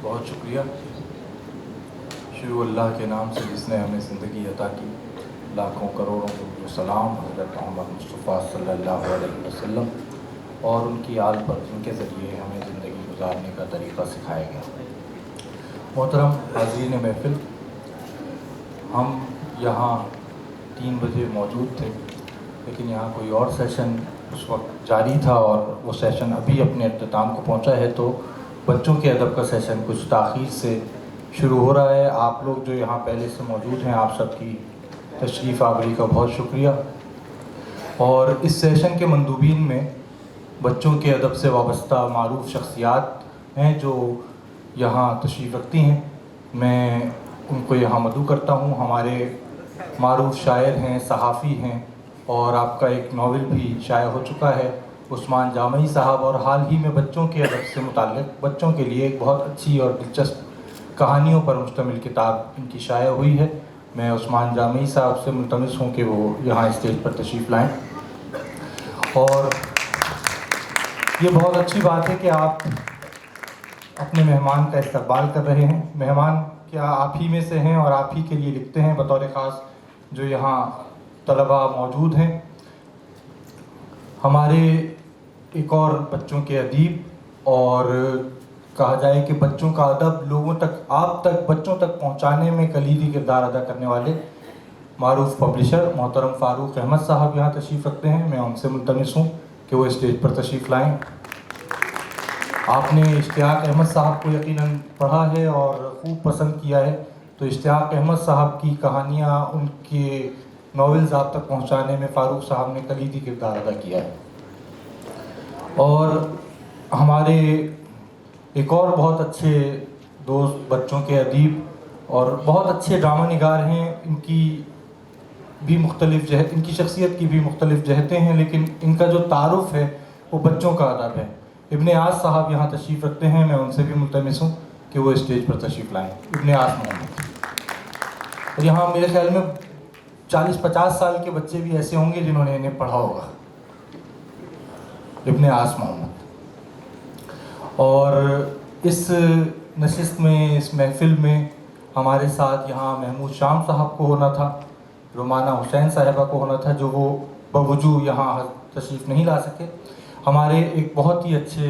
بہت شکریہ. شروع اللہ کے نام سے جس نے ہمیں زندگی عطا کی. لاکھوں کروڑوں کو سلام حضرت محمد مصطفیٰ صلی اللہ علیہ وسلم اور ان کی آل پر جن کے ذریعے ہمیں زندگی گزارنے کا طریقہ سکھایا گیا. محترم حاضرین محفل، ہم یہاں 3 بجے موجود تھے، لیکن یہاں کوئی اور سیشن اس وقت جاری تھا اور وہ سیشن ابھی اپنے اختتام کو پہنچا ہے، تو بچوں کے ادب کا سیشن کچھ تاخیر سے شروع ہو رہا ہے. آپ لوگ جو یہاں پہلے سے موجود ہیں، آپ سب کی تشریف آوری کا بہت شکریہ. اور اس سیشن کے مندوبین میں بچوں کے ادب سے وابستہ معروف شخصیات ہیں جو یہاں تشریف رکھتی ہیں. میں ان کو یہاں مدعو کرتا ہوں. ہمارے معروف شاعر ہیں، صحافی ہیں، اور آپ کا ایک ناول بھی شائع ہو چکا ہے، عثمان جامعی صاحب، اور حال ہی میں بچوں کے ادب سے متعلق بچوں کے لیے ایک بہت اچھی اور دلچسپ کہانیوں پر مشتمل کتاب ان کی شائع ہوئی ہے. میں عثمان جامعی صاحب سے ملتمس ہوں کہ وہ یہاں اسٹیج پر تشریف لائیں. اور یہ بہت اچھی بات ہے کہ آپ اپنے مہمان کا استقبال کر رہے ہیں. مہمان کیا آپ ہی میں سے ہیں اور آپ ہی کے لیے لکھتے ہیں، بطور خاص جو یہاں طلباء موجود ہیں. ہمارے ایک اور بچوں کے ادیب اور کہا جائے کہ بچوں کا ادب لوگوں تک، آپ تک، بچوں تک پہنچانے میں کلیدی کردار ادا کرنے والے معروف پبلشر محترم فاروق احمد صاحب یہاں تشریف رکھتے ہیں. میں ان سے ملتمس ہوں کہ وہ اسٹیج پر تشریف لائیں. آپ نے اشتیاق احمد صاحب کو یقیناً پڑھا ہے اور خوب پسند کیا ہے، تو اشتیاق احمد صاحب کی کہانیاں، ان کے ناولز آپ تک پہنچانے میں فاروق صاحب نے کلیدی کردار ادا کیا ہے. اور ہمارے ایک اور بہت اچھے دوست بچوں کے ادیب اور بہت اچھے ڈرامہ نگار ہیں. ان کی بھی مختلف ان کی شخصیت کی بھی مختلف جہتیں ہیں، لیکن ان کا جو تعارف ہے وہ بچوں کا ادب ہے. ابن آس صاحب یہاں تشریف رکھتے ہیں. میں ان سے بھی ملتمس ہوں کہ وہ اسٹیج پر تشریف لائیں. ابن آس محمد. اور یہاں میرے خیال میں 40-50 سال کے بچے بھی ایسے ہوں گے جنہوں نے انہیں پڑھا ہوگا. ابن آس محمد. اور اس نشست میں، اس محفل میں ہمارے ساتھ یہاں محمود شام صاحب کو ہونا تھا، رومانہ حسین صاحبہ کو ہونا تھا، جو وہ بوجود یہاں تشریف نہیں لا سکے. ہمارے ایک بہت ہی اچھے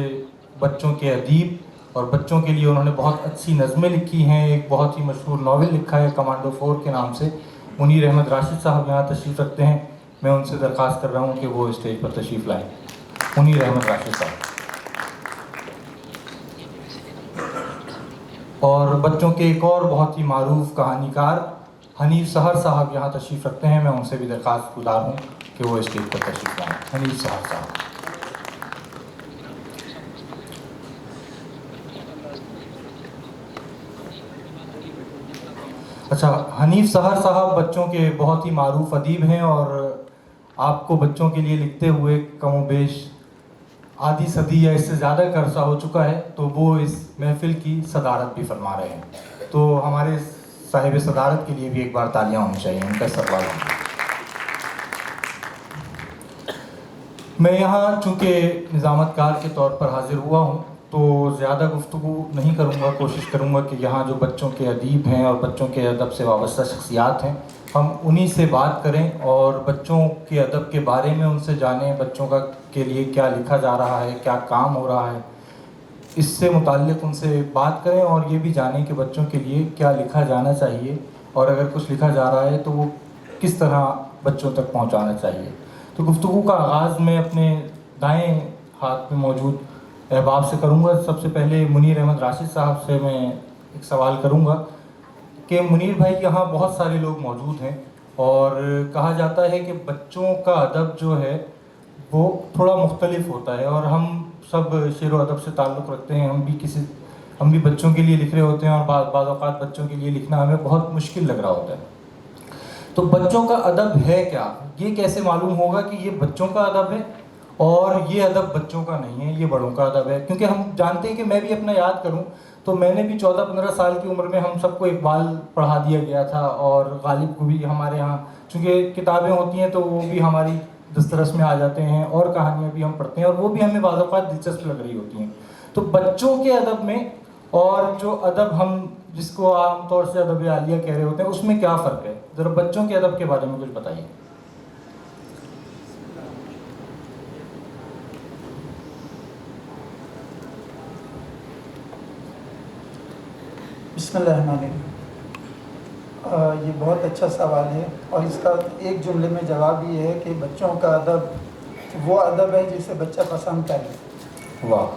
بچوں کے ادیب اور بچوں کے لیے انہوں نے بہت اچھی نظمیں لکھی ہیں، ایک بہت ہی مشہور ناول لکھا ہے کمانڈو 4 کے نام سے، منیر احمد راشد صاحب یہاں تشریف رکھتے ہیں. میں ان سے درخواست کر رہا ہوں کہ وہ اسٹیج پر تشریف لائیں. منیر احمد راشد صاحب. اور بچوں کے ایک اور بہت ہی معروف کہانی کار حنیف سحر صاحب یہاں تشریف رکھتے ہیں. میں ان سے بھی درخواست گزار ہوں کہ وہ اسٹیج پر تشریف لائیں. حنیف سحر صاحب. اچھا، حنیف سحر صاحب بچوں کے بہت ہی معروف ادیب ہیں اور آپ کو بچوں کے لیے لکھتے ہوئے کم و بیش آدھی صدی یا اس سے زیادہ کا عرصہ ہو چکا ہے، تو وہ اس محفل کی صدارت بھی فرما رہے ہیں. تو ہمارے صاحب صدارت کے لیے بھی ایک بار تالیاں ہونی چاہیے، ان کا استقبال ہونا. میں یہاں چونکہ نظامت کار کے طور پر حاضر ہوا ہوں تو زیادہ گفتگو نہیں کروں گا. کوشش کروں گا کہ یہاں جو بچوں کے ادیب ہیں اور بچوں کے ادب سے وابستہ شخصیات ہیں، ہم انہی سے بات کریں اور بچوں کے ادب کے بارے میں ان سے جانیں. بچوں کے لیے کیا لکھا جا رہا ہے، کیا کام ہو رہا ہے، اس سے متعلق ان سے بات کریں اور یہ بھی جانیں کہ بچوں کے لیے کیا لکھا جانا چاہیے، اور اگر کچھ لکھا جا رہا ہے تو وہ کس طرح بچوں تک پہنچانا چاہیے. تو گفتگو کا آغاز میں اپنے دائیں ہاتھ میں موجود احباب سے کروں گا. سب سے پہلے منیر احمد راشد صاحب سے میں ایک سوال کروں گا کہ منیر بھائی، یہاں بہت سارے لوگ موجود ہیں اور کہا جاتا ہے کہ بچوں کا ادب جو ہے وہ تھوڑا مختلف ہوتا ہے، اور ہم سب شعر و ادب سے تعلق رکھتے ہیں. ہم بھی بچوں کے لیے لکھ رہے ہوتے ہیں اور بعض اوقات بچوں کے لیے لکھنا ہمیں بہت مشکل لگ رہا ہوتا ہے. تو بچوں کا ادب ہے کیا؟ یہ کیسے معلوم ہوگا کہ یہ بچوں کا ادب ہے اور یہ ادب بچوں کا نہیں ہے، یہ بڑوں کا ادب ہے؟ کیونکہ ہم جانتے ہیں کہ میں بھی اپنا یاد کروں تو میں نے بھی 14-15 سال کی عمر میں ہم سب کو اقبال پڑھا دیا گیا تھا، اور غالب کو بھی ہمارے ہاں چونکہ کتابیں ہوتی ہیں تو وہ بھی ہماری دسترس میں آ جاتے ہیں، اور کہانیاں بھی ہم پڑھتے ہیں اور وہ بھی ہمیں بعض اوقات دلچسپ لگ رہی ہوتی ہیں. تو بچوں کے ادب میں اور جو ادب ہم جس کو عام طور سے ادب عالیہ کہہ رہے ہوتے ہیں، اس میں کیا فرق ہے؟ ذرا بچوں کے ادب کے بارے میں کچھ بتائیے۔ بسم اللہ الرحمن الرحیم۔ یہ بہت اچھا سوال ہے، اور اس کا ایک جملے میں جواب یہ ہے کہ بچوں کا ادب وہ ادب ہے جسے بچہ پسند کرے، واہ،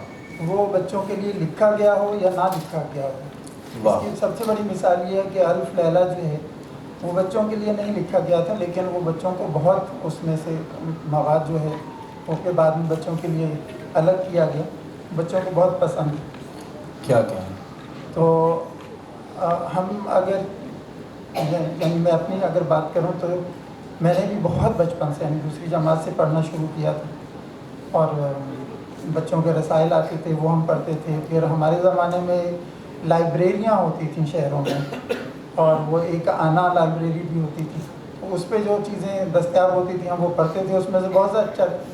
وہ بچوں کے لیے لکھا گیا ہو یا نہ لکھا گیا ہو۔ اس کی سب سے بڑی مثال یہ ہے کہ الف لیلہ جو ہے وہ بچوں کے لیے نہیں لکھا گیا تھا، لیکن وہ بچوں کو بہت اس میں سے مواد جو ہے وہ کے بعد میں بچوں کے لیے الگ کیا گیا، بچوں کو بہت پسند ہے۔ کیا کہیں؟ تو ہم اگر یعنی میں اپنی اگر بات کروں تو میں نے بھی بہت بچپن سے یعنی دوسری جماعت سے پڑھنا شروع کیا تھا، اور بچوں کے رسائل آتے تھے وہ ہم پڑھتے تھے۔ پھر ہمارے زمانے میں لائبریریاں ہوتی تھیں شہروں میں، اور وہ ایک آنا لائبریری بھی ہوتی تھی، اس پہ جو چیزیں دستیاب ہوتی تھیں ہم وہ پڑھتے تھے۔ اس میں سے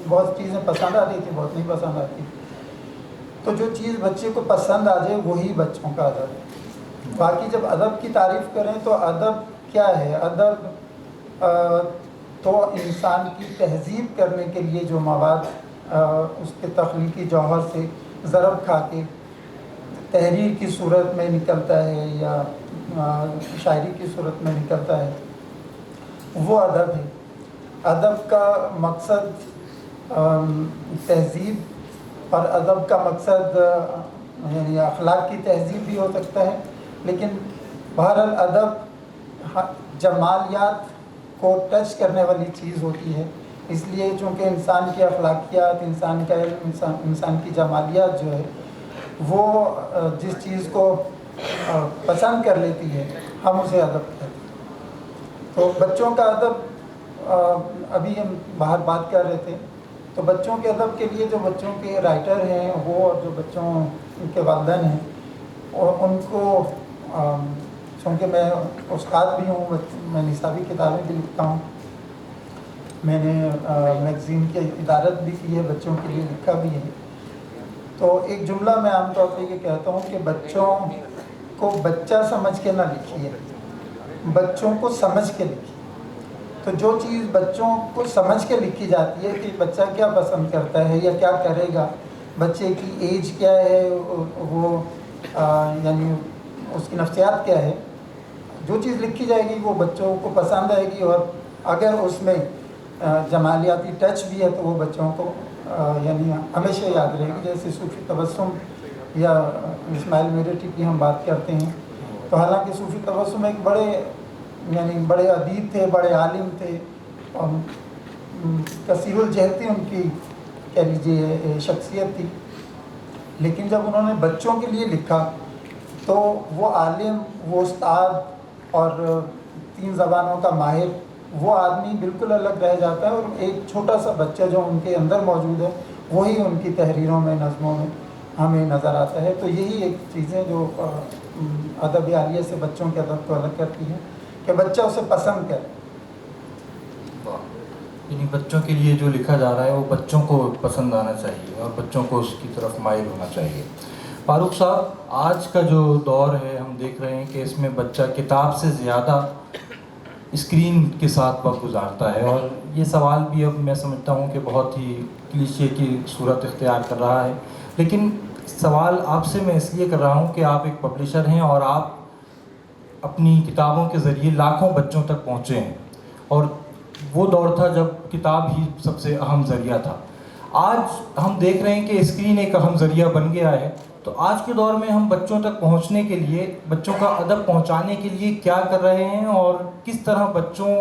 بہت چیزیں پسند آتی تھیں، بہت نہیں پسند آتی۔ تو جو چیز بچے کو پسند آ جائے وہی بچوں کا ادب ہے۔ باقی جب ادب کی تعریف کریں تو ادب کیا ہے؟ ادب تو انسان کی تہذیب کرنے کے لیے جو مواد اس کے تخلیقی جوہر سے ضرب کھا کے تحریر کی صورت میں نکلتا ہے یا شاعری کی صورت میں نکلتا ہے، وہ ادب ہے۔ ادب کا مقصد تہذیب، اور ادب کا مقصد یعنی اخلاق کی تہذیب بھی ہو سکتا ہے، لیکن بہرحال ادب جمالیات کو ٹچ کرنے والی چیز ہوتی ہے۔ اس لیے چونکہ انسان کی اخلاقیات، انسان کا علم، انسان کی جمالیات جو ہے وہ جس چیز کو پسند کر لیتی ہے ہم اسے ادب کہتے ہیں۔ تو بچوں کا ادب ابھی ہم باہر بات کر رہے تھے، تو بچوں کے ادب کے لیے جو بچوں کے رائٹر ہیں وہ، اور جو بچوں کے والدین ہیں، اور ان کو چونکہ میں استاد بھی ہوں، میں نصابی کتابیں بھی لکھتا ہوں، میں نے میگزین کی ادارت بھی کی ہے، بچوں کے لیے لکھا بھی ہے۔ تو ایک جملہ میں عام طور پہ یہ کہتا ہوں کہ بچوں کو بچہ سمجھ کے نہ لکھیے، بچوں کو سمجھ کے لکھیے۔ تو جو چیز بچوں کو سمجھ کے لکھی جاتی ہے کہ بچہ کیا پسند کرتا ہے یا کیا کرے گا، بچے کی ایج کیا ہے، وہ یعنی اس کی نفسیات کیا ہے، جو چیز لکھی جائے گی وہ بچوں کو پسند آئے گی، اور اگر اس میں جمالیاتی ٹچ بھی ہے تو وہ بچوں کو یعنی ہمیشہ یاد رہے گی۔ جیسے صوفی تبسم یا اسماعیل میرٹھی کی ہم بات کرتے ہیں، تو حالانکہ صوفی تبسم ایک بڑے ادیب تھے، بڑے عالم تھے، کثیر الجہتی ان کی کہہ لیجیے شخصیت تھی، لیکن جب انہوں نے بچوں کے لیے لکھا تو وہ عالم، وہ استاد اور 3 زبانوں کا ماہر، وہ آدمی بالکل الگ رہ جاتا ہے، اور ایک چھوٹا سا بچہ جو ان کے اندر موجود ہے وہی ان کی تحریروں میں، نظموں میں ہمیں نظر آتا ہے۔ تو یہی ایک چیزیں جو ادب عالیہ سے بچوں کے ادب کو الگ کرتی ہیں کہ بچہ اسے پسند کرے۔ یعنی بچوں کے لیے جو لکھا جا رہا ہے وہ بچوں کو پسند آنا چاہیے اور بچوں کو اس کی طرف مائل ہونا چاہیے۔ فاروق صاحب، آج کا جو دور ہے ہم دیکھ رہے ہیں کہ اس میں بچہ کتاب سے زیادہ اسکرین کے ساتھ وقت گزارتا ہے، اور یہ سوال بھی اب میں سمجھتا ہوں کہ بہت ہی کلیشے کی صورت اختیار کر رہا ہے، لیکن سوال آپ سے میں اس لیے کر رہا ہوں کہ آپ ایک پبلشر ہیں اور آپ اپنی کتابوں کے ذریعے لاکھوں بچوں تک پہنچے ہیں، اور وہ دور تھا جب کتاب ہی سب سے اہم ذریعہ تھا۔ آج ہم دیکھ رہے ہیں کہ اسکرین ایک اہم ذریعہ بن گیا ہے، تو آج کے دور میں ہم بچوں تک پہنچنے کے لیے، بچوں کا ادب پہنچانے کے لیے کیا کر رہے ہیں، اور کس طرح بچوں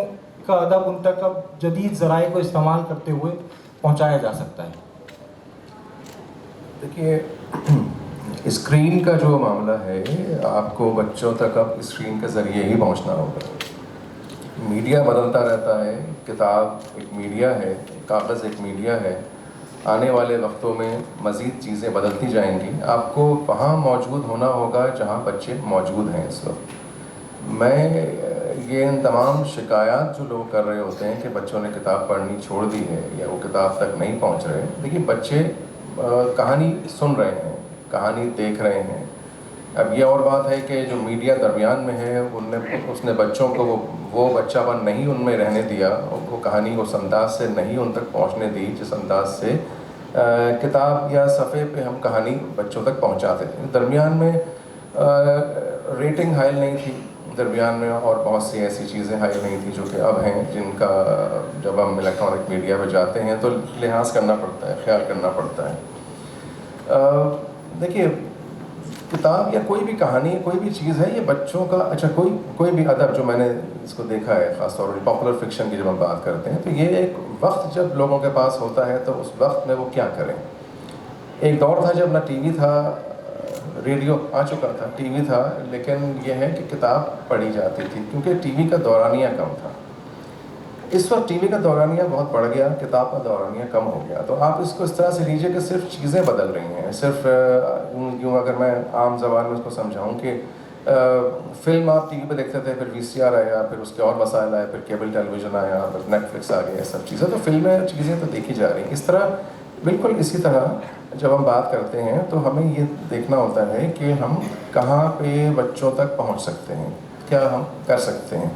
کا ادب ان تک اب جدید ذرائع کو استعمال کرتے ہوئے پہنچایا جا سکتا ہے؟ دیکھیے، اسکرین کا جو معاملہ ہے، آپ کو بچوں تک اب اسکرین کے ذریعے ہی پہنچنا ہوگا۔ میڈیا بدلتا رہتا ہے، کتاب ایک میڈیا ہے، کاغذ ایک میڈیا ہے، آنے والے وقتوں میں مزید چیزیں بدلتی جائیں گی۔ آپ کو وہاں موجود ہونا ہوگا جہاں بچے موجود ہیں اس وقت۔ میں یہ ان تمام شکایات جو لوگ کر رہے ہوتے ہیں کہ بچوں نے کتاب پڑھنی چھوڑ دی ہے یا وہ کتاب تک نہیں پہنچ رہے، دیکھیے بچے کہانی سن رہے ہیں، کہانی دیکھ رہے ہیں، اب یہ اور بات ہے کہ جو میڈیا درمیان میں ہے اس نے بچوں کو وہ بچہ پن نہیں ان میں رہنے دیا، وہ کہانی اس انداز سے نہیں ان تک پہنچنے دی جس انداز سے کتاب یا صفحے پہ ہم کہانی بچوں تک پہنچاتے تھے. درمیان میں ریٹنگ حائل نہیں تھی، درمیان میں اور بہت سی ایسی چیزیں حائل نہیں تھیں جو کہ اب ہیں، جن کا جب ہم الیکٹرانک میڈیا پہ جاتے ہیں تو لحاظ کرنا پڑتا ہے، خیال کرنا پڑتا ہے. دیکھیے کتاب یا کوئی بھی کہانی، کوئی بھی چیز ہے، یہ بچوں کا اچھا کوئی بھی ادب جو میں نے اس کو دیکھا ہے، خاص طور پر پاپولر فکشن کی جب ہم بات کرتے ہیں تو یہ ایک وقت جب لوگوں کے پاس ہوتا ہے تو اس وقت میں وہ کیا کریں. ایک دور تھا جب نہ ٹی وی تھا، ریڈیو آ چکا تھا، ٹی وی تھا، لیکن یہ ہے کہ کتاب پڑھی جاتی تھی کیونکہ ٹی وی کا دورانیہ کم تھا. اس وقت ٹی وی کا دورانیہ بہت بڑھ گیا، کتاب کا دورانیہ کم ہو گیا. تو آپ اس کو اس طرح سے لیجیے کہ صرف چیزیں بدل رہی ہیں، صرف یوں اگر میں عام زبان میں اس کو سمجھاؤں کہ فلم آپ ٹی وی پہ دیکھتے تھے، پھر وی سی آر آیا، پھر اس کے اور وسائل آئے، پھر کیبل ٹیلی ویژن آیا، پھر نیٹ فلکس آ گیا، یہ سب چیزیں. تو فلمیں چیزیں تو دیکھی جا رہی ہیں. اس طرح بالکل اسی طرح جب ہم بات کرتے ہیں تو ہمیں یہ دیکھنا ہوتا ہے کہ ہم کہاں پہ بچوں تک پہنچ سکتے ہیں، کیا ہم کر سکتے ہیں.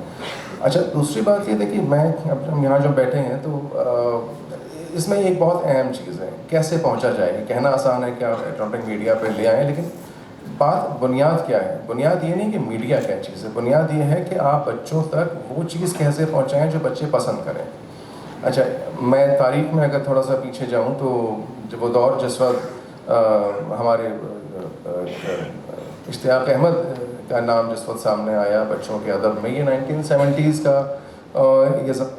اچھا دوسری بات یہ دیکھیے، اب ہم یہاں جو بیٹھے ہیں تو اس میں ایک بہت اہم چیز ہے، کیسے پہنچا جائے گا. کہنا آسان ہے کہ آپ الیکٹرانک میڈیا پہ لے آئیں، لیکن بات بنیاد کیا ہے. بنیاد یہ نہیں کہ میڈیا کیا چیز ہے، بنیاد یہ ہے کہ آپ بچوں تک وہ چیز کیسے پہنچائیں جو بچے پسند کریں. اچھا میں تاریخ میں اگر تھوڑا سا پیچھے جاؤں تو جب وہ دور جس وقت ہمارے اشتیاق احمد کا نام جس وقت سامنے آیا بچوں کے ادب میں، یہ 1970s کا یہ سب،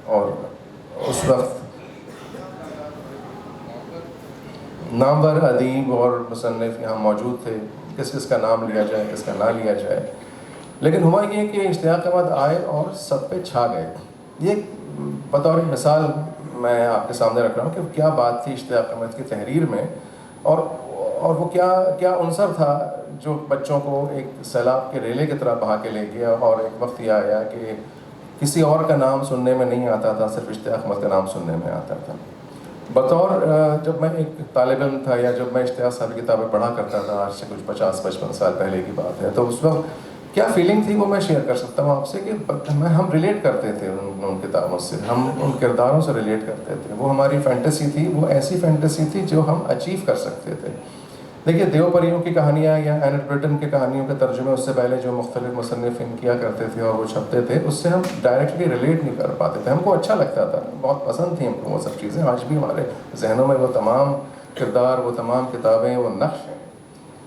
اور اس وقت نامور ادیب اور مصنف یہاں موجود تھے، کس کا نام لیا جائے کس کا نہ لیا جائے. لیکن ہوا یہ کہ اشتیاق احمد آئے اور سب پہ چھا گئے. یہ بطور مثال میں آپ کے سامنے رکھ رہا ہوں کہ کیا بات تھی اشتیاق احمد کی تحریر میں، اور وہ کیا عنصر تھا جو بچوں کو ایک سیلاب کے ریلے کی طرح بہا کے لے گیا. اور ایک وقت یہ آیا کہ کسی اور کا نام سننے میں نہیں آتا تھا، صرف اشتیاق احمد کا نام سننے میں آتا تھا. بطور جب میں ایک طالب علم تھا یا جب میں اشتیاق صاحب کی کتابیں پڑھا کرتا تھا، آج سے کچھ 50-55 سال پہلے کی بات ہے، تو اس وقت کیا فیلنگ تھی وہ میں شیئر کر سکتا ہوں آپ سے کہ ہم ریلیٹ کرتے تھے ان کتابوں سے، ہم ان کرداروں سے ریلیٹ کرتے تھے. وہ ہماری فینٹیسی تھی، وہ ایسی فینٹیسی تھی جو ہم اچیو کر سکتے تھے. دیکھیے دیو پریوں کی کہانیاں یا اینٹ برٹن کی کہانیوں کے ترجمے اس سے پہلے جو مختلف مصنفین کیا کرتے تھے اور وہ چھپتے تھے، اس سے ہم ڈائریکٹلی ریلیٹ نہیں کر پاتے تھے. ہم کو اچھا لگتا تھا، بہت پسند تھی ہم کو وہ سب چیزیں. آج بھی ہمارے ذہنوں میں وہ تمام کردار، وہ تمام کتابیں، وہ نقش ہیں.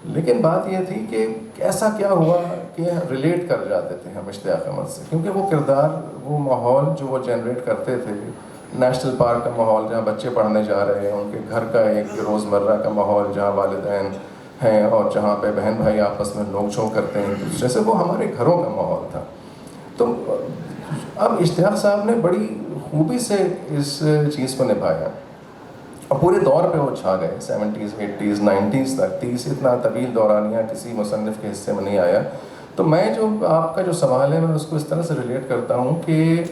لیکن بات یہ تھی کہ ایسا کیا ہوا کہ ریلیٹ کر جاتے تھے ہم اشتیاق احمد سے، کیونکہ وہ کردار، وہ ماحول جو وہ جنریٹ کرتے تھے، نیشنل پارک کا ماحول جہاں بچے پڑھنے جا رہے ہیں، ان کے گھر کا ایک روزمرہ کا ماحول جہاں والدین ہیں اور جہاں پہ بہن بھائی آپس میں نوک جھونک کرتے ہیں ایک دوسرے سے، وہ ہمارے گھروں کا ماحول تھا. تو اب اشتیاق صاحب نے بڑی خوبی سے اس چیز کو نبھایا اور پورے دور پہ وہ چھا گئے. 70s 80s 90s تک 30 اتنا طویل دورانیہ کسی مصنف کے حصے میں نہیں آیا. تو میں جو آپ کا جو سوال ہے میں اس کو اس طرح سے ریلیٹ کرتا ہوں کہ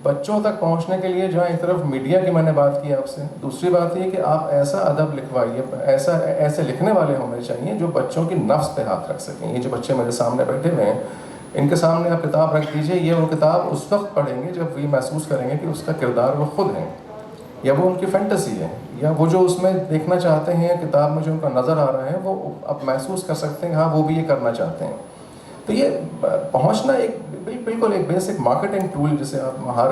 بچوں تک پہنچنے کے لیے جہاں ایک طرف میڈیا کی میں نے بات کی آپ سے، دوسری بات یہ کہ آپ ایسا ادب لکھوائیے، ایسے لکھنے والے ہونے چاہیے جو بچوں کی نفس پہ ہاتھ رکھ سکیں. یہ جو بچے میرے سامنے بیٹھے ہوئے ہیں، ان کے سامنے آپ کتاب رکھ دیجئے، یہ وہ کتاب اس وقت پڑھیں گے جب یہ محسوس کریں گے کہ اس کا کردار وہ خود ہیں، یا وہ ان کی فینٹیسی ہے، یا وہ جو اس میں دیکھنا چاہتے ہیں کتاب میں جو ان کا نظر آ رہا ہے وہ اب محسوس کر سکتے ہیں ہاں وہ بھی یہ کرنا چاہتے ہیں. تو یہ پہنچنا ایک بالکل ایک بیسک مارکیٹنگ ٹول، جسے آپ ہر